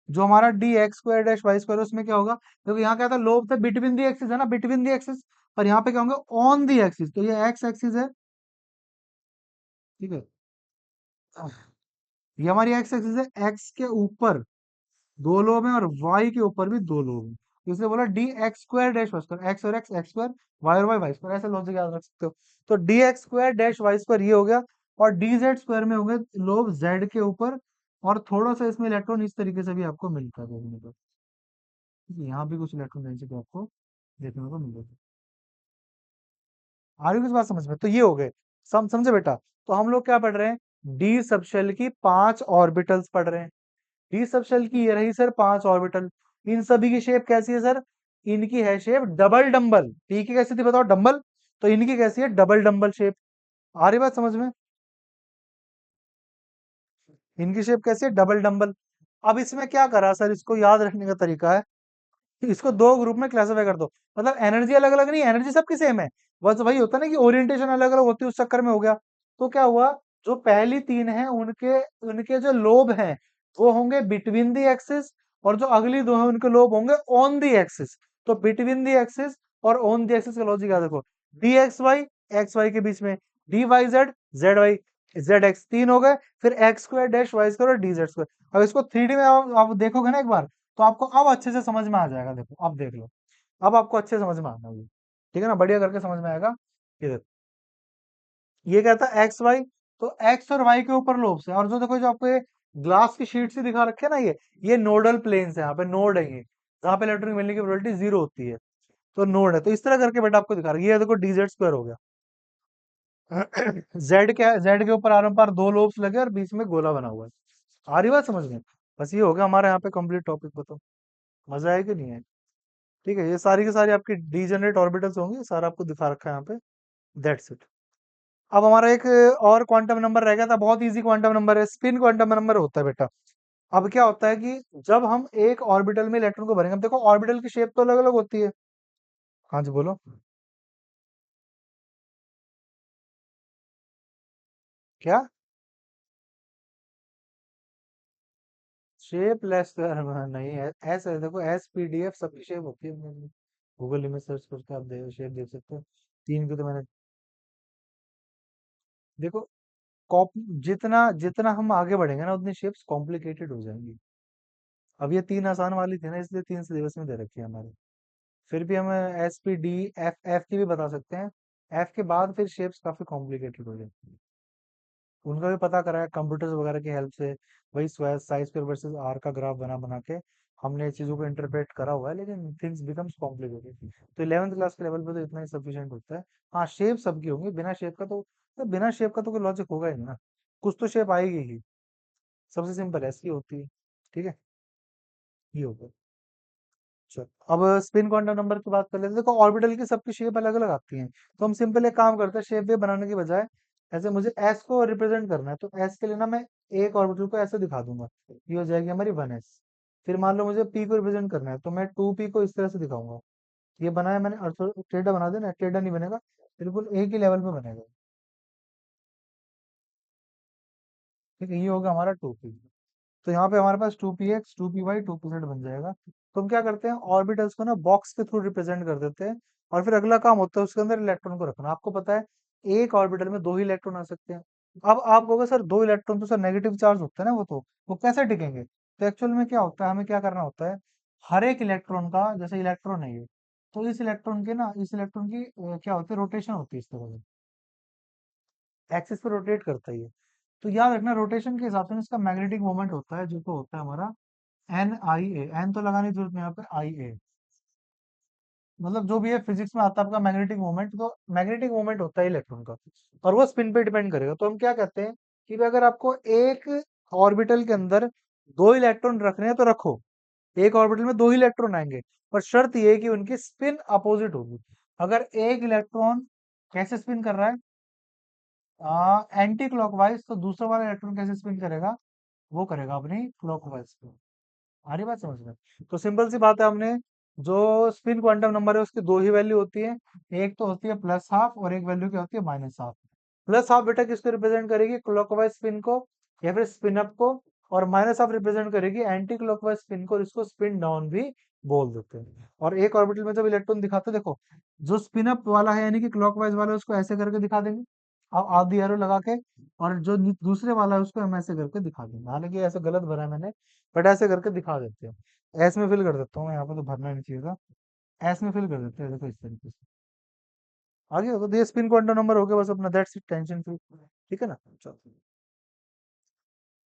जो हमारा D X square dash Y square, उसमें क्या होगा, देखो यहाँ क्या था, लोब था बिटवीन दी एक्सिस है ना, बिटवीन दी एक्सिस। और यहाँ पे क्या होंगे, ऑन दी एक्सिस, तो ये एक्स एक्सिस है। ठीक है, ये हमारी एक्स एक्सिस है, एक्स के ऊपर 2 लोब हैं और वाई के ऊपर भी 2 लोब हैं। तो इसलिए बोला D X square dash Y square, X और एक्स स्क्वायर, वाई और वाई स्क्वायर, ऐसे लॉजिक याद रख सकते हो। तो D X square dash Y square ये हो गया, और डी जेड स्क्वायर में होंगे लोब जेड के ऊपर, और थोड़ा सा इसमें इलेक्ट्रॉन इस तरीके से भी आपको मिलता है देखने को। यहाँ भी कुछ इलेक्ट्रॉन डेंसिटी आपको देखने को मिलेगी। आ रही है कुछ बात समझ में, तो ये हो गए, समझे बेटा। तो हम लोग क्या पढ़ रहे हैं, डी सबशेल की 5 ऑर्बिटल्स पढ़ रहे हैं। डी सब शेल की ये रही सर 5 ऑर्बिटल। इन सभी की शेप कैसी है सर, इनकी है शेप डबल डंबल। टी की कैसी थी बताओ, डंबल। तो इनकी कैसी है, डबल डंबल शेप। आ रही बात समझ में, इनकी शेप कैसी है, डबल डंबल। अब इसमें क्या करा सर, इसको याद रखने का तरीका है, इसको 2 ग्रुप में क्लासिफाई कर दो। मतलब एनर्जी अलग अलग नहीं, एनर्जी सबकी सेम है, बस वही होता है ना कि ओरिएंटेशन अलग अलग होती है, उस चक्कर में हो गया। तो क्या हुआ, जो पहली 3 हैं उनके उनके जो लोब हैं वो होंगे बिटवीन दी एक्सिस, और जो अगली 2 हैं उनके लोब होंगे ऑन दी एक्सिस। तो बिटवीन दी एक्सिस और ऑन दी एक्सिस का लॉजिक याद रखो, डी एक्स वाई के बीच में, D Y Z Y Z X, 3 हो गए। फिर X square dash Y square और डी जेड स्क्वायर। अब इसको 3D में आप देखोगे ना एक बार, तो आपको अब अच्छे से समझ में आ जाएगा। देखो अब देख लो, अब आपको अच्छे से समझ में आना है, ठीक है ना, बढ़िया करके समझ में आएगा। ये देखो, ये कहता है एक्स वाई, तो एक्स और वाई के ऊपर लोब्स है, और जो देखो जो आपको ये ग्लास की शीट से दिखा रखे है ना, ये नोडल प्लेन्स है, यहाँ पे नोड है ये, जहाँ पे इलेक्ट्रॉन मिलने की प्रोबेबिलिटी 0 होती है। तो नोड है, तो इस तरह करके बेटा आपको दिखा रहा है। ये देखो डी जेड स्क्वायर हो गया। जेड क्या है, जेड के ऊपर आर पार 2 लोब्स लगे और बीच में गोला बना हुआ है। आ रही बात समझ में, बस ये हो गया हमारे यहाँ पे कंप्लीट टॉपिक। बताओ मजा आया कि नहीं है। ठीक है, ये सारी की सारी आपकी डीजेनरेट ऑर्बिटल्स होंगी, सारा आपको दिखा रखा है यहाँ पे। That's it. अब हमारा एक और क्वांटम नंबर रह गया था, बहुत इजी क्वांटम नंबर है, स्पिन क्वांटम नंबर होता है बेटा। अब क्या होता है कि जब हम एक ऑर्बिटल में इलेक्ट्रॉन को भरेंगे, अब देखो ऑर्बिटल की शेप तो अलग अलग होती है। हाँ जी बोलो। क्या, शेप लेस नहीं है, ऐसे देखो एस पी डी एफ सबकी शेप होती है। गूगल इमेज सर्च करके आप शेप देख सकते हो। 3 की तो मैंने, देखो कॉप जितना जितना हम आगे बढ़ेंगे ना, उतनी शेप्स कॉम्प्लिकेटेड हो जाएंगी। अब ये 3 आसान वाली थी ना, इसलिए 3 सिलेबस में दे रखी है हमारे। फिर भी हम S P D F F की भी बता सकते हैं। एफ के बाद फिर शेप्स काफी कॉम्प्लिकेटेड हो जाती है, उनका भी पता करा है कंप्यूटर्स वगैरह की हेल्प से। वही साइज स्क्वायर वर्सेस आर का ग्राफ बना बना के हमने इस चीजों को इंटरप्रेट करा हुआ है, लेकिन थिंग्स बिकम्स कॉम्प्लिकेटेड। तो 11th क्लास के लेवल पे तो इतना ही सफिशिएंट होता है। हाँ शेप सबकी होंगी, बिना शेप का तो बिना शेप का तो कोई लॉजिक होगा ही नहीं ना, कुछ तो शेप आएगी ही। सबसे सिंपल ऐसी होती है। ठीक है, ये होगा। चलो, अब स्पिन क्वांटम नंबर की बात कर लेते हैं। देखो ऑर्बिटल की सबकी शेप अलग अलग आती है, तो हम सिंपल एक काम करते हैं, शेप वे बनाने की बजाय ऐसे मुझे एस को रिप्रेजेंट करना है, तो एस के लिए ना मैं एक ऑर्बिटल को ऐसे दिखा दूंगा, ये हो जाएगी हमारी 1s। फिर मान लो मुझे पी को रिप्रेजेंट करना है, तो मैं 2p को इस तरह से दिखाऊंगा। ये बनाया मैंने, और टेढ़ा बना देना, टेढ़ा नहीं बनेगा, बिल्कुल एक ही लेवल पे बनेगा। ठीक है, ये होगा हमारा 2p। तो यहाँ पे हमारे पास 2px 2py 2pz बन जाएगा। तो हम क्या करते हैं, ऑर्बिटल्स को ना बॉक्स के थ्रू रिप्रेजेंट कर देते हैं, और फिर अगला काम होता है उसके अंदर इलेक्ट्रॉन को रखना। आपको पता है एक ऑर्बिटल में दो ही इलेक्ट्रॉन आ सकते हैं। अब आप कहोगे सर दो इलेक्ट्रॉन तो सर नेगेटिव चार्ज होता है ना, वो कैसे टिकेंगे? तो एक्चुअल में क्या होता है, हमें क्या करना होता है, हर एक इलेक्ट्रॉन का, जैसे इलेक्ट्रॉन है ये, तो इस इलेक्ट्रॉन के ना, इस इलेक्ट्रॉन की क्या होती है, रोटेशन होती है इस तरह से, एक्सिस पे रोटेट करता है ये। तो याद रखना रोटेशन के हिसाब से इसका मैग्नेटिक मोमेंट होता है, जो तो होता है हमारा एन आई ए। एन तो लगाने की जरूरत नहीं है यहाँ पे, आई ए। मतलब जो भी है फिजिक्स में आता है आपका मैग्नेटिक मोमेंट, तो मैग्नेटिक मोमेंट होता है इलेक्ट्रॉन का, और वो स्पिन पे डिपेंड करेगा। तो हम क्या कहते हैं कि भाई अगर आपको एक ऑर्बिटल के अंदर दो इलेक्ट्रॉन रखने हैं तो रखो, एक ऑर्बिटल में दो ही इलेक्ट्रॉन आएंगे, पर शर्त ये है कि उनकी स्पिन अपोजिट होगी। अगर एक इलेक्ट्रॉन कैसे स्पिन कर रहा है, एंटी क्लॉकवाइज, तो दूसरा वाला इलेक्ट्रॉन कैसे स्पिन करेगा, वो करेगा अपनी क्लॉकवाइज। आ रही बात समझ में? तो सिंपल सी बात है, हमने जो स्पिन क्वांटम नंबर है उसकी दो ही वैल्यू होती है, एक तो होती है प्लस हाफ और एक वैल्यू क्या होती है, माइनस हाफ। प्लस हाफ बेटा किसको रिप्रेजेंट करेगी, क्लॉकवाइज स्पिन को या फिर स्पिन अप को, और माइनस हाफ रिप्रेजेंट करेगी एंटी क्लॉकवाइज स्पिन को, और इसको स्पिन डाउन भी बोल देते हैं। और एक ऑर्बिटल में जब इलेक्ट्रॉन दिखाते हैं, देखो जो स्पिन अप वाला है यानी कि क्लॉकवाइज वाला है, उसको ऐसे करके दिखा देंगे, अब आधी एरो लगा के, और जो दूसरे वाला है उसको हम ऐसे करके दिखा देंगे। हालांकि ऐसे गलत भरा है मैंने, बट ऐसे करके दिखा देते हैं। एस में फिल कर देता हूँ, यहाँ पे तो भरना नहीं चाहिए था। एस में फिल कर देते हैं, देखो इस तरीके से। आगे होगा तो ये स्पिन क्वांटम नंबर हो गया, बस अपना दैट्स इट, टेंशन फ्री। ठीक है ना, चलो।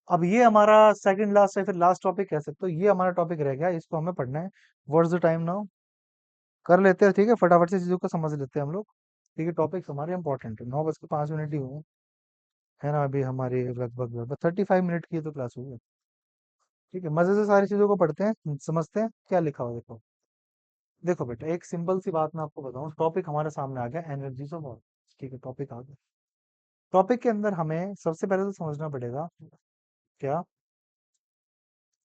अब ये हमारा सेकंड लास्ट है, फिर लास्ट टॉपिक कह सकते हो, ये हमारा टॉपिक रह गया, इसको हमें पढ़ना है। What's the time now? कर लेते हैं, ठीक है, फटाफट से चीजों को समझ लेते हैं हम लोग। ठीक है, टॉपिक हमारे इंपॉर्टेंट है, 9:05 ही हुए हैं, है ना, अभी हमारी लगभग लगभग 35 मिनट की तो क्लास हुई है। ठीक है, मजे से सारी चीजों को पढ़ते हैं, समझते हैं क्या लिखा हुआ है। देखो, देखो बेटा, एक सिंपल सी बात मैं आपको बताऊं, टॉपिक हमारे सामने आ गया, एनर्जीज ऑफ ऑर्बिटल्स। ठीक है, टॉपिक आ गया। टॉपिक के अंदर हमें सबसे पहले तो समझना पड़ेगा क्या,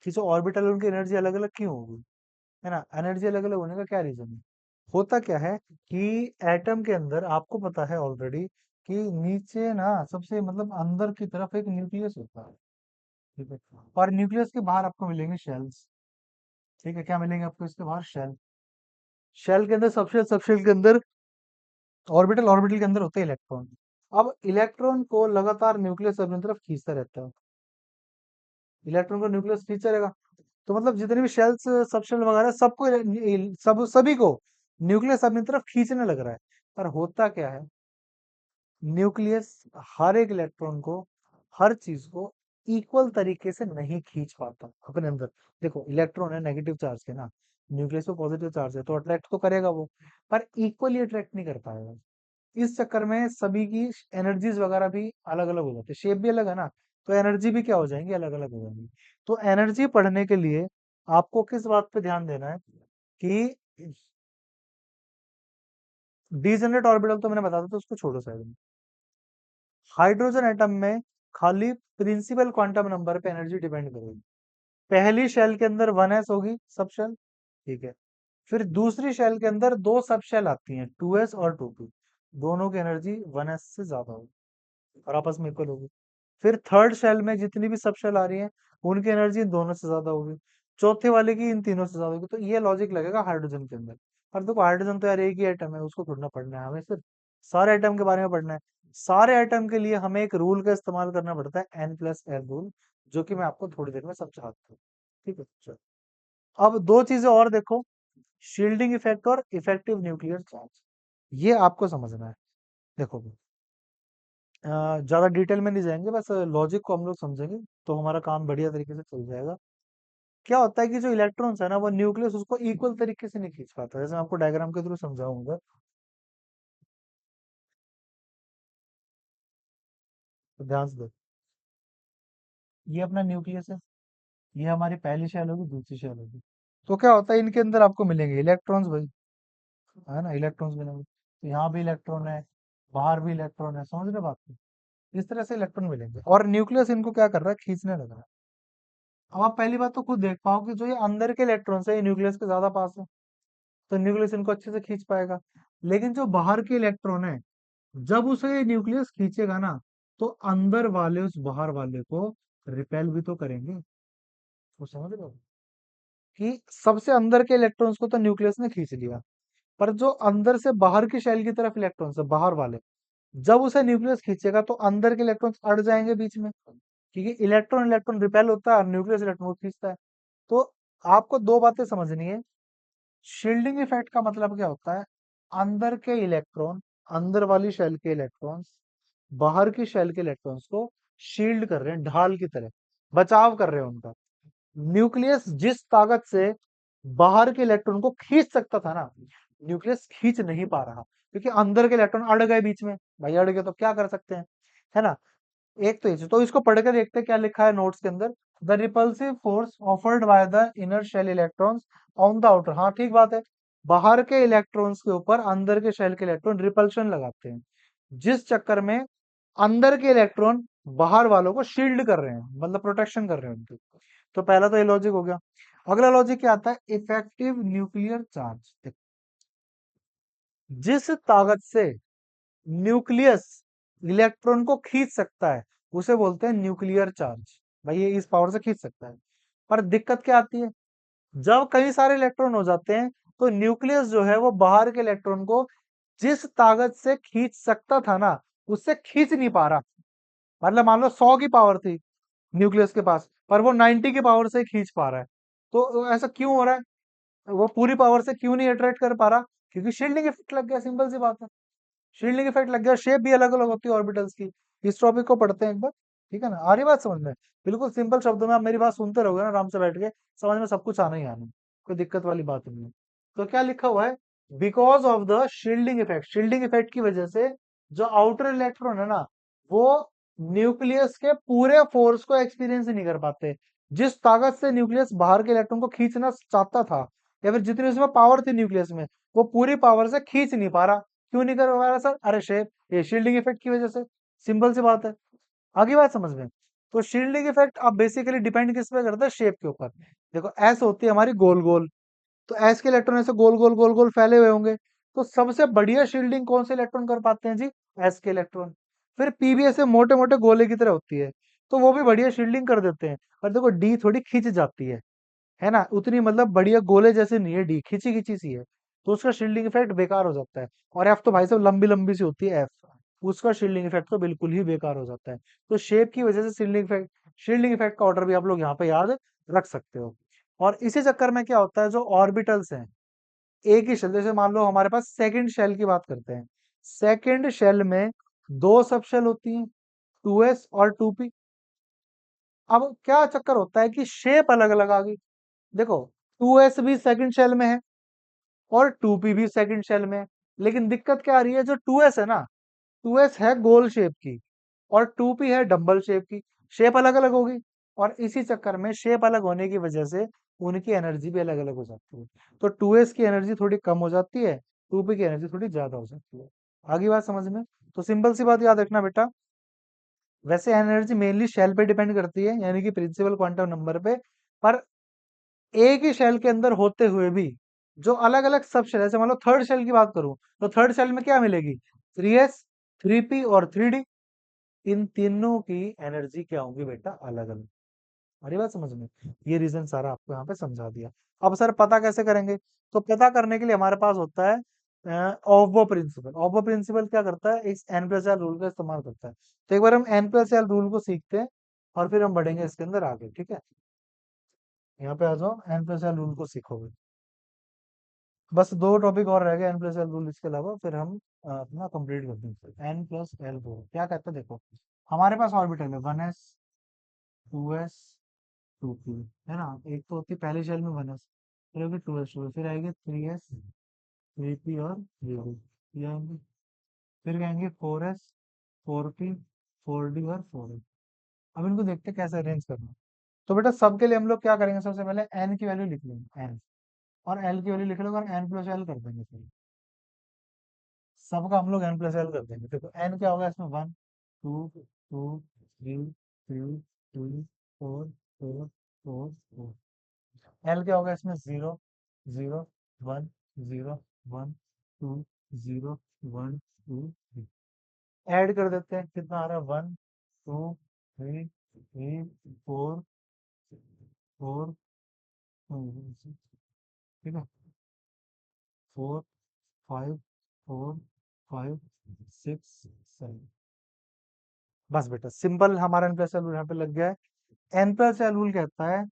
कि जो ऑर्बिटल है उनकी एनर्जी अलग अलग क्यों होगी, है ना, एनर्जी अलग अलग होने का क्या रीजन है। होता क्या है कि एटम के अंदर आपको पता है ऑलरेडी कि नीचे ना सबसे मतलब अंदर की तरफ एक न्यूक्लियस होता है। ठीक है, और न्यूक्लियस के बाहर आपको मिलेंगे शेल्स। ठीक है, क्या मिलेंगे आपको इसके बाहर, शेल। शेल के अंदर सबशेल, सबशेल के अंदर ऑर्बिटल, ऑर्बिटल के अंदर होते हैं इलेक्ट्रॉन। अब इलेक्ट्रॉन को लगातार न्यूक्लियस अपनी तरफ खींचता रहता है, इलेक्ट्रॉन को न्यूक्लियस खींचता रहेगा। तो मतलब जितने भी शेल्स, सबशेल वगैरह, सबको सभी को न्यूक्लियस अपनी तरफ खींचने लग रहा है। पर होता क्या है, न्यूक्लियस हर एक इलेक्ट्रॉन को, हर चीज को इक्वल तरीके से नहीं खींच पाता अपने अंदर। देखो इलेक्ट्रॉन है नेगेटिव चार्ज के ना, न्यूक्लियस पे पॉजिटिव चार्ज है, तो अट्रैक्ट तो करेगा वो, पर इक्वली अट्रैक्ट नहीं कर पाएगा। इस चक्कर में सभी की एनर्जीज वगैरह भी अलग अलग हो जाती है, शेप भी अलग है ना, तो एनर्जी भी क्या हो जाएंगी, अलग अलग हो जाएंगी। तो एनर्जी पढ़ने के लिए आपको किस बात पे ध्यान देना है, कि डीजेनरेट ऑर्बिटल तो मैंने बता दिया, तो उसको छोड़ो साइड में। हाइड्रोजन एटम में खाली प्रिंसिपल क्वांटम नंबर पे एनर्जी डिपेंड करेगी। पहली शेल के अंदर 1s होगी, सब शेल। ठीक है, फिर दूसरी शेल के अंदर दो सब शेल आती हैं, 2s और 2p। दोनों की एनर्जी 1s से ज्यादा होगी और आपस में इक्वल होगी। फिर थर्ड शेल में जितनी भी सब शेल आ रही हैं, उनकी एनर्जी इन दोनों से ज्यादा होगी, चौथे वाले की इन तीनों से ज्यादा होगी। तो ये लॉजिक लगेगा हाइड्रोजन के अंदर। और देखो हाइड्रोजन तो यार एक ही एटम है, उसको थोड़ा ना पढ़ना है, हमें सिर्फ सारे एटम के बारे में पढ़ना है। सारे एटम के लिए हमें एक रूल का इस्तेमाल करना पड़ता है, N+L रूल, जो कि मैं आपको थोड़ी देर में समझाता हूँ। ठीक है, चलो। अब दो चीजें और देखो, शील्डिंग इफेक्ट और इफेक्टिव न्यूक्लियर चार्ज, ये आपको समझना है। देखो ज्यादा डिटेल में नहीं जाएंगे, बस लॉजिक को हम लोग समझेंगे, तो हमारा काम बढ़िया तरीके से चल जाएगा। क्या होता है कि जो इलेक्ट्रॉन्स है ना, वो न्यूक्लियस उसको इक्वल तरीके से नहीं खींच पाता, जैसे मैं आपको डायग्राम के थ्रू समझाऊंगा। तो ध्यान से देखो, ये अपना न्यूक्लियस है, ये हमारी पहली शेल होगी, दूसरी शेल होगी। तो क्या होता है, इनके अंदर आपको मिलेंगे इलेक्ट्रॉन्स भाई, है ना, इलेक्ट्रॉन्स मिलेंगे। तो यहाँ भी इलेक्ट्रॉन है, बाहर भी इलेक्ट्रॉन है, समझ रहे बात को? इस तरह से इलेक्ट्रॉन मिलेंगे और न्यूक्लियस इनको क्या कर रहा है, खींचने लग रहा है। अब आप पहली बात तो खुद देख पाओ कि जो ये अंदर के इलेक्ट्रॉन्स है ये न्यूक्लियस के ज्यादा पास है, तो न्यूक्लियस इनको अच्छे से खींच पाएगा। लेकिन जो बाहर के इलेक्ट्रॉन है, जब उसे ये न्यूक्लियस खींचेगा ना, तो अंदर वाले उस बाहर वाले को रिपेल भी तो करेंगे। वो समझ रहे हो कि सबसे अंदर के इलेक्ट्रॉन्स को तो न्यूक्लियस ने खींच लिया, पर जो अंदर से बाहर की शेल की तरफ इलेक्ट्रॉन्स है, बाहर वाले, जब उसे न्यूक्लियस खींचेगा तो अंदर के इलेक्ट्रॉन्स अड़ जाएंगे बीच में, क्योंकि इलेक्ट्रॉन इलेक्ट्रॉन रिपेल होता है और न्यूक्लियस इलेक्ट्रॉन को खींचता है। तो आपको दो बातें समझनी है। शील्डिंग इफेक्ट का मतलब क्या होता है, अंदर के इलेक्ट्रॉन, अंदर वाली शेल के इलेक्ट्रॉन्स बाहर की शेल के इलेक्ट्रॉन्स को शील्ड कर रहे हैं, ढाल की तरह बचाव कर रहे हैं उनका। न्यूक्लियस जिस ताकत से बाहर के इलेक्ट्रॉन को खींच सकता था ना, न्यूक्लियस खींच नहीं पा रहा, क्योंकि अंदर के इलेक्ट्रॉन अड़ गए बीच में। भाई अड़ गए तो क्या कर सकते हैं, है ना। एक तो ये चीज़। तो इसको पढ़ के देखते हैं क्या लिखा है नोट्स के अंदर। The repulsive force offered by the inner shell electrons on the outer, हाँ ठीक बात है, बाहर के इलेक्ट्रॉन्स के ऊपर अंदर के शेल के इलेक्ट्रॉन रिपल्शन लगाते हैं, जिस चक्कर में अंदर के इलेक्ट्रॉन बाहर वालों को शील्ड कर रहे हैं, मतलब प्रोटेक्शन कर रहे हैं उनकी। तो पहला तो ये लॉजिक हो गया। अगला लॉजिक क्या आता है, इफेक्टिव न्यूक्लियर चार्ज। जिस ताकत से न्यूक्लियस इलेक्ट्रॉन को खींच सकता है उसे बोलते हैं न्यूक्लियर चार्ज। भाई ये इस पावर से खींच सकता है। पर दिक्कत क्या आती है, जब कई सारे इलेक्ट्रॉन हो जाते हैं तो न्यूक्लियस जो है वो बाहर के इलेक्ट्रॉन को जिस ताकत से खींच सकता था ना, उससे खींच नहीं पा रहा। मतलब मान लो 100 की पावर थी न्यूक्लियस के पास, पर वो 90 की पावर से खींच पा रहा है। तो ऐसा क्यों हो रहा है, वो पूरी पावर से क्यों नहीं अट्रैक्ट कर पा रहा, क्योंकि शील्डिंग इफेक्ट लग गया, सिंपल सी बात है। शील्डिंग इफेक्ट लग गया, शेप भी अलग अलग होती है ऑर्बिटल्स की। इस टॉपिक को पढ़ते हैं एक बार, ठीक है ना, आ रही बात समझ में? बिल्कुल सिंपल शब्दों में आप मेरी बात सुनते रहोगे ना आराम से बैठ के, समझ में सब कुछ आना ही आना है। कोई दिक्कत वाली बात नहीं है। तो क्या लिखा हुआ है, because of the shielding effect, shielding effect की वजह से जो आउटर इलेक्ट्रॉन है ना, वो न्यूक्लियस के पूरे फोर्स को एक्सपीरियंस ही नहीं कर पाते। जिस ताकत से न्यूक्लियस बाहर के इलेक्ट्रॉन को खींचना चाहता था, या फिर जितनी उसमें पावर थी न्यूक्लियस में, वो पूरी पावर से खींच नहीं पा रहा। क्यों नहीं कर पा रहा सर, अरे शेप, ये शील्डिंग इफेक्ट की वजह से। सिंपल सी बात है, आगे बात समझ में? तो शील्डिंग इफेक्ट अब बेसिकली डिपेंड किस पे करता है, शेप के ऊपर। देखो एस होती है हमारी गोल गोल, तो एस के इलेक्ट्रॉन ऐसे गोल गोल गोल गोल फैले हुए होंगे, तो सबसे बढ़िया शील्डिंग कौन से इलेक्ट्रॉन कर पाते हैं जी, एस के इलेक्ट्रॉन। फिर पी भी ऐसे मोटे मोटे गोले की तरह होती है, तो वो भी बढ़िया शील्डिंग कर देते हैं। पर देखो डी थोड़ी खिंच जाती है ना, उतनी मतलब बढ़िया गोले जैसे नहीं है, डी खिंची खिंची सी है, तो उसका शील्डिंग इफेक्ट बेकार हो जाता है। और एफ तो भाई साहब लंबी लंबी सी होती है एफ, उसका शील्डिंग इफेक्ट तो बिल्कुल ही बेकार हो जाता है। तो शेप की वजह से शील्डिंग इफेक्ट का ऑर्डर भी आप लोग यहाँ पे याद रख सकते हो। और इसी चक्कर में क्या होता है, जो ऑर्बिटल्स हैं एक ही शेल, जैसे मान लो हमारे पास सेकंड शेल की बात करते हैं, सेकंड शेल में दो सब शेल होती हैं, 2s और 2p। अब क्या चक्कर होता है कि शेप अलग अलग आ गई। देखो 2s भी सेकंड शेल में है और 2p भी सेकंड शेल में है, लेकिन दिक्कत क्या आ रही है, जो 2s है ना, 2s है गोल शेप की और 2p है डबल शेप की, शेप अलग अलग होगी। और इसी चक्कर में शेप अलग होने की वजह से उनकी एनर्जी भी अलग अलग हो जाती है। तो 2s की एनर्जी थोड़ी कम हो जाती है, 2p की एनर्जी थोड़ी ज्यादा हो जाती है। आगे बात समझ में? तो सिंपल सी बात याद रखना बेटा, वैसे एनर्जी मेनली शेल पे डिपेंड करती है, यानी कि प्रिंसिपल क्वांटम नंबर पे। पर एक ही शेल के अंदर होते हुए भी जो अलग अलग सब शेल, जैसे मान लो थर्ड शेल की बात करूं, तो थर्ड शेल में क्या मिलेगी, 3s, 3p और 3d। इन तीनों की एनर्जी क्या होगी बेटा, अलग अलग। हमारी बात समझ में? ये रीजन सारा आपको यहाँ पे समझा दिया। अब सर पता कैसे करेंगे, तो पता करने के लिए हमारे पास होता है ऑफ प्रिंसिपल। ऑफ प्रिंसिपल क्या करता है, इस एन प्लस आर रूल का इस्तेमाल करता है। तो एक बार हम एन प्लस आर रूल को सीखते हैं और फिर हम बढ़ेंगे इसके अंदर आगे, ठीक है। यहाँ पे आ जाओ, एन प्लस आर रूल को सीखोगे। बस दो टॉपिक और रह गए एन प्लस एल रूल, इसके अलावा फिर हम अपना कंप्लीट कर देंगे। एन प्लस एल रूल क्या कहता है, देखो हमारे पास ऑर्बिटल है 1s, 2s, 2p, है ना। एक तो होती है पहले शेल में 1s, फिर होगी 2s, 2 फिर आएगी 3s, 3p और 3d, ये आएंगे। फिर आएंगे 4s, 4p, 4d और 4s। अब इनको देखते हैं कैसे अरेंज करना है। तो बेटा सबके लिए हम लोग क्या करेंगे, सबसे पहले एन की वैल्यू लिख लेंगे, एन। और एल की वैल्यू लिख लो, और एन प्लस एल कर देंगे फिर। सबका हम लोग एन प्लस एल कर देंगे। देखो एन क्या होगा इसमें, 1 2 2 3 3 4 4 4 4। एल क्या होगा इसमें, 0 0 1 0 1 2 0 1 2। ऐड कर देते हैं, कितना आ रहा है, 1 2 3 4 4। ठीक है, 4 5 4 5 6 7। बस बेटा सिंपल, हमारा एन प्लस एल यहाँ पे लग गया है। एन प्लस एल रूल कहता है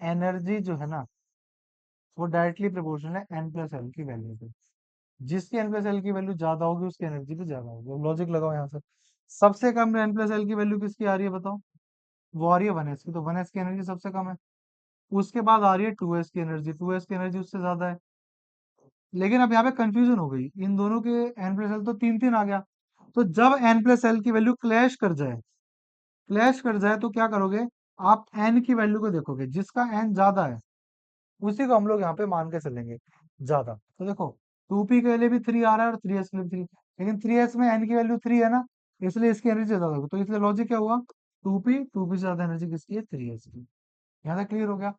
एनर्जी जो है ना, वो डायरेक्टली प्रोपोर्शनल है एन प्लस एल की वैल्यू पे। जिसकी एन प्लस एल की वैल्यू ज्यादा होगी उसकी एनर्जी भी ज्यादा होगी। अब लॉजिक लगाओ यहाँ से। सबसे कम एन प्लस एल की वैल्यू किसकी आ रही है बताओ? वो आ रही है 1s की, तो 1s की एनर्जी सबसे कम है। उसके बाद आ रही है 2s की एनर्जी, 2s की एनर्जी उससे ज्यादा है। लेकिन अब यहाँ पे कंफ्यूजन हो गई, इन दोनों के एन प्लस एल तो तीन तीन आ गया। तो जब एन प्लस एल की वैल्यू क्लैश कर जाए तो क्या करोगे? आप एन की वैल्यू को देखोगे, जिसका एन ज्यादा है उसी को हम लोग यहाँ पे मान के चलेंगे ज्यादा। तो देखो 2p के लिए भी 3 आ रहा है और 3s के लिए भी 3, लेकिन 3s में n की वैल्यू 3 है ना, इसलिए इसकी एनर्जी ज्यादा होगी। तो इसलिए लॉजिक क्या हुआ, 2p से ज्यादा एनर्जी किसकी है, 3s की। यहाँ तक क्लियर हो गया?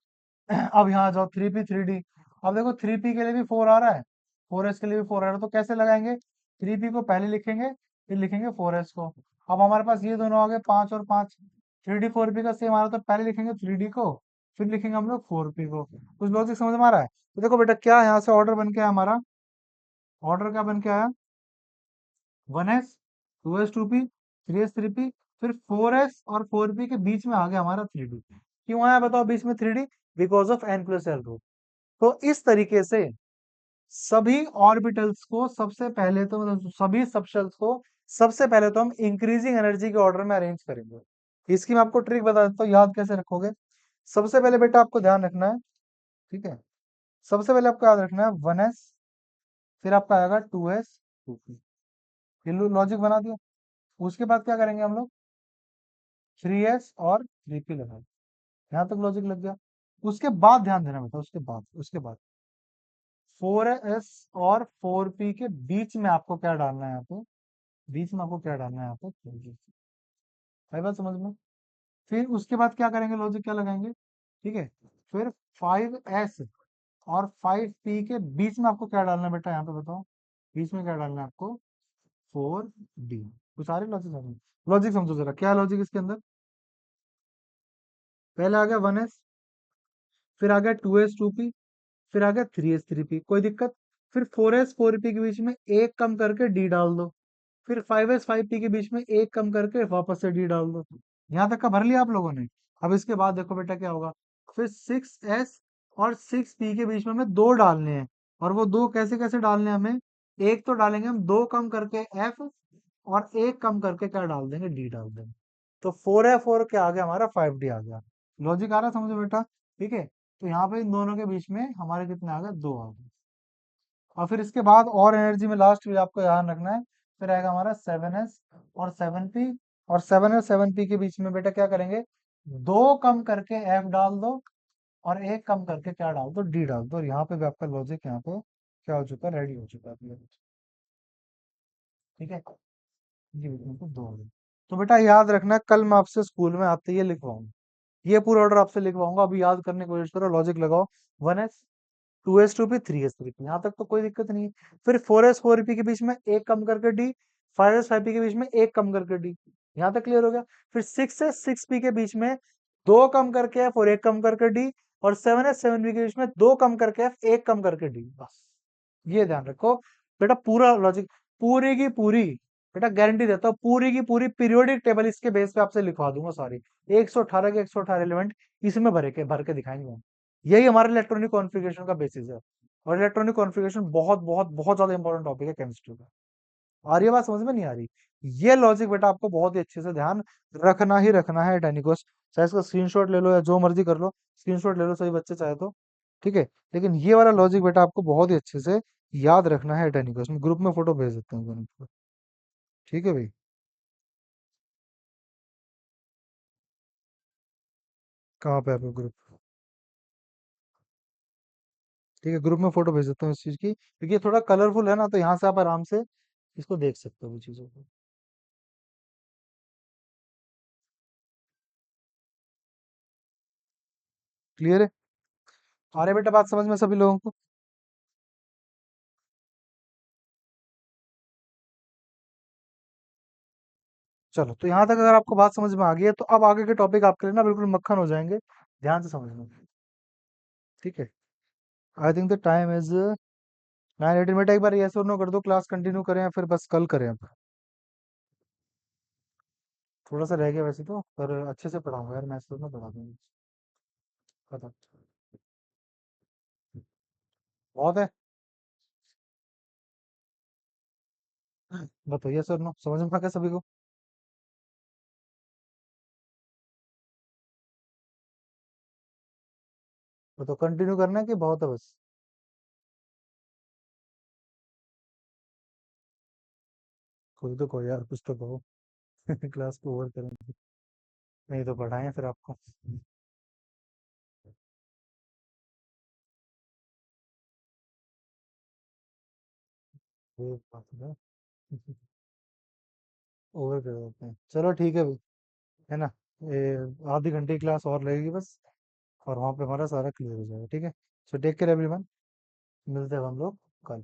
अब यहाँ आ जाओ 3p 3d। अब देखो 3p के लिए भी 4 आ रहा है, 4s के लिए भी 4 आ रहा है, तो कैसे लगाएंगे? 3p को पहले लिखेंगे, फिर लिखेंगे 4s को। अब हमारे पास ये दोनों आ गए 5 और 5। 3d 4p का सेम आ रहा, तो पहले लिखेंगे 3d को, फिर लिखेंगे हम लोग 4p को। कुछ लॉजिक समझ में आ रहा है? तो देखो बेटा क्या यहाँ से ऑर्डर बन के आया हमारा, ऑर्डर क्या बन के आया, 1s 2s 2p 3s 3p, फिर 4s और 4p के बीच में आ गया हमारा 3d। क्यों आया बताओ बीच में 3d? Because of n plus L rule. तो इस तरीके से सभी ऑर्बिटल्स को सबसे पहले तो, मतलब सभी सबशेल्स को सबसे पहले तो हम इंक्रीजिंग एनर्जी के ऑर्डर में अरेंज करेंगे। इसकी मैं आपको ट्रिक बता देता हूँ, याद कैसे रखोगे। सबसे पहले बेटा आपको ध्यान रखना है, ठीक है, सबसे पहले आपको याद रखना है 1s, फिर आपका आएगा 2s 2p। ये लॉजिक बना दिया। उसके बाद क्या करेंगे हम लोग, 3s और 3p लगाएंगे। यहाँ तक लॉजिक लग गया। उसके बाद ध्यान देना बेटा, उसके बाद 4s और 4p के बीच में आपको क्या डालना है यहाँ पे, बीच में आपको क्या डालना है यहाँ पे, 3d। है बात समझ में? फिर उसके बाद क्या करेंगे, लॉजिक क्या लगाएंगे, ठीक है। फिर 5s और 5p के बीच में आपको क्या डालना है बेटा, यहाँ पे बताओ, बीच में क्या डालना है आपको, 4d। तो सारे लॉजिक समझो, लॉजिक समझो जरा, क्या लॉजिक इसके अंदर। पहले आ गया 1s, फिर आ गया 2s 2p, फिर आ गया 3s 3p, कोई दिक्कत। फिर 4s 4p के बीच में एक कम करके d डाल दो, फिर 5s 5p के बीच में एक कम करके वापस से d डाल दो। यहाँ तक का भर लिया आप लोगों ने? अब इसके बाद देखो बेटा क्या होगा, फिर 6s और 6p के बीच में हमें दो डालने हैं। और वो दो कैसे कैसे डालने हैं हमें, एक तो डालेंगे हम दो कम करके f, और एक कम करके क्या डाल देंगे, d डाल देंगे। तो 4f क्या आ गया हमारा, 5d आ गया। लॉजिक आ रहा है समझो बेटा? ठीक है, तो यहाँ पे इन दोनों के बीच में हमारे कितने आ गए, दो आ गए। और फिर इसके बाद और एनर्जी में लास्ट में आपको ध्यान रखना है, फिर आएगा हमारा 7s और 7p। और 7s 7p के बीच में बेटा क्या करेंगे, दो कम करके f डाल दो, और एक कम करके क्या डाल दो, d डाल दो। और यहाँ पे भी आपका लॉजिक यहाँ पे क्या हो चुका है, रेडी हो चुका है। ठीक है, ये बिल्कुल दो हो गए। तो बेटा याद रखना, कल मैं आपसे स्कूल में आते ही लिखवाऊंगा, ये पूरा ऑर्डर आपसे लिखवाऊंगा। अभी याद करने की कोशिश करो, लॉजिक लगाओ। 1s 2s 2p 3s 3p, यहाँ तक तो कोई दिक्कत नहीं है। फिर 4s 4p के बीच में एक कम करके d, 5s 5p के बीच में एक कम करके d। यहाँ तक क्लियर हो गया? फिर 6s 6p के बीच में दो कम करके f और एक कम करके d, और 7s 7p के बीच में दो कम करके f एक कम करके d। बस ये ध्यान रखो बेटा, पूरा लॉजिक, पूरी की पूरी, बेटा गारंटी देता हूँ पूरी की पूरी पीरियोडिक टेबल इसके बेस पे आपसे लिखवा दूंगा सारी। 118 के 118 एलिमेंट इसमें भर के दिखाएंगे हम। यही हमारे इलेक्ट्रॉनिक कॉन्फ़िगरेशन का बेसिस है। और इलेक्ट्रॉनिक कॉन्फ़िगरेशन बहुत बहुत बहुत ज्यादा इंपॉर्टेंट टॉपिक है केमिस्ट्री का। आ रही है बात समझ में, नहीं आ रही? ये लॉजिक बेटा आपको बहुत ही अच्छे से ध्यान रखना ही रखना है टेनिकोस। चाहे इसका स्क्रीनशॉट ले लो या जो मर्जी कर लो, स्क्रीनशॉट ले लो सभी बच्चे चाहे तो, ठीक है। लेकिन ये वाला लॉजिक बेटा आपको बहुत ही अच्छे से याद रखना है टेनिकोस में। ग्रुप में फोटो भेज देते हैं दोनों को। ठीक है भाई, कहाँ पे है आपका ग्रुप? ठीक है, ग्रुप में फोटो भेज देता हूँ इस चीज की, क्योंकि ये थोड़ा कलरफुल है ना, तो यहाँ से आप आराम से इसको देख सकते हो, वो चीजों को। क्लियर है? आ रहा है बेटा बात समझ में सभी लोगों को? चलो, तो यहाँ तक अगर आपको बात समझ में आ गई है, तो अब आगे के टॉपिक आपके लिए ना बिल्कुल मक्खन हो जाएंगे। ध्यान से समझना। ठीक है। I think the time is 9:18। बेटा एक बार यस और नो कर दो, क्लास कंटिन्यू करें या फिर बस कल करें अब? थोड़ा सा रह गया वैसे तो, पर अच्छे से पढ़ाऊंगा यार, मैथ्स तो मैं पढ़ा दूंगा। पता बहुत है। बताओ यस और नो, समझ में आ गया सभी को? बताओ कंटिन्यू करना है कि बहुत है बस? कोई तो कहो यार, कुछ तो कहो। क्लास को ओवर करें। नहीं तो पढ़ाएं फिर आपको। वो बात है। ओवर कर देते हैं, चलो ठीक है भाई। है ना? ये आधी घंटे की क्लास और लगेगी बस, और वहाँ पे हमारा सारा क्लियर हो जाएगा। ठीक है। So take care everyone. मिलते हैं हम लोग कल।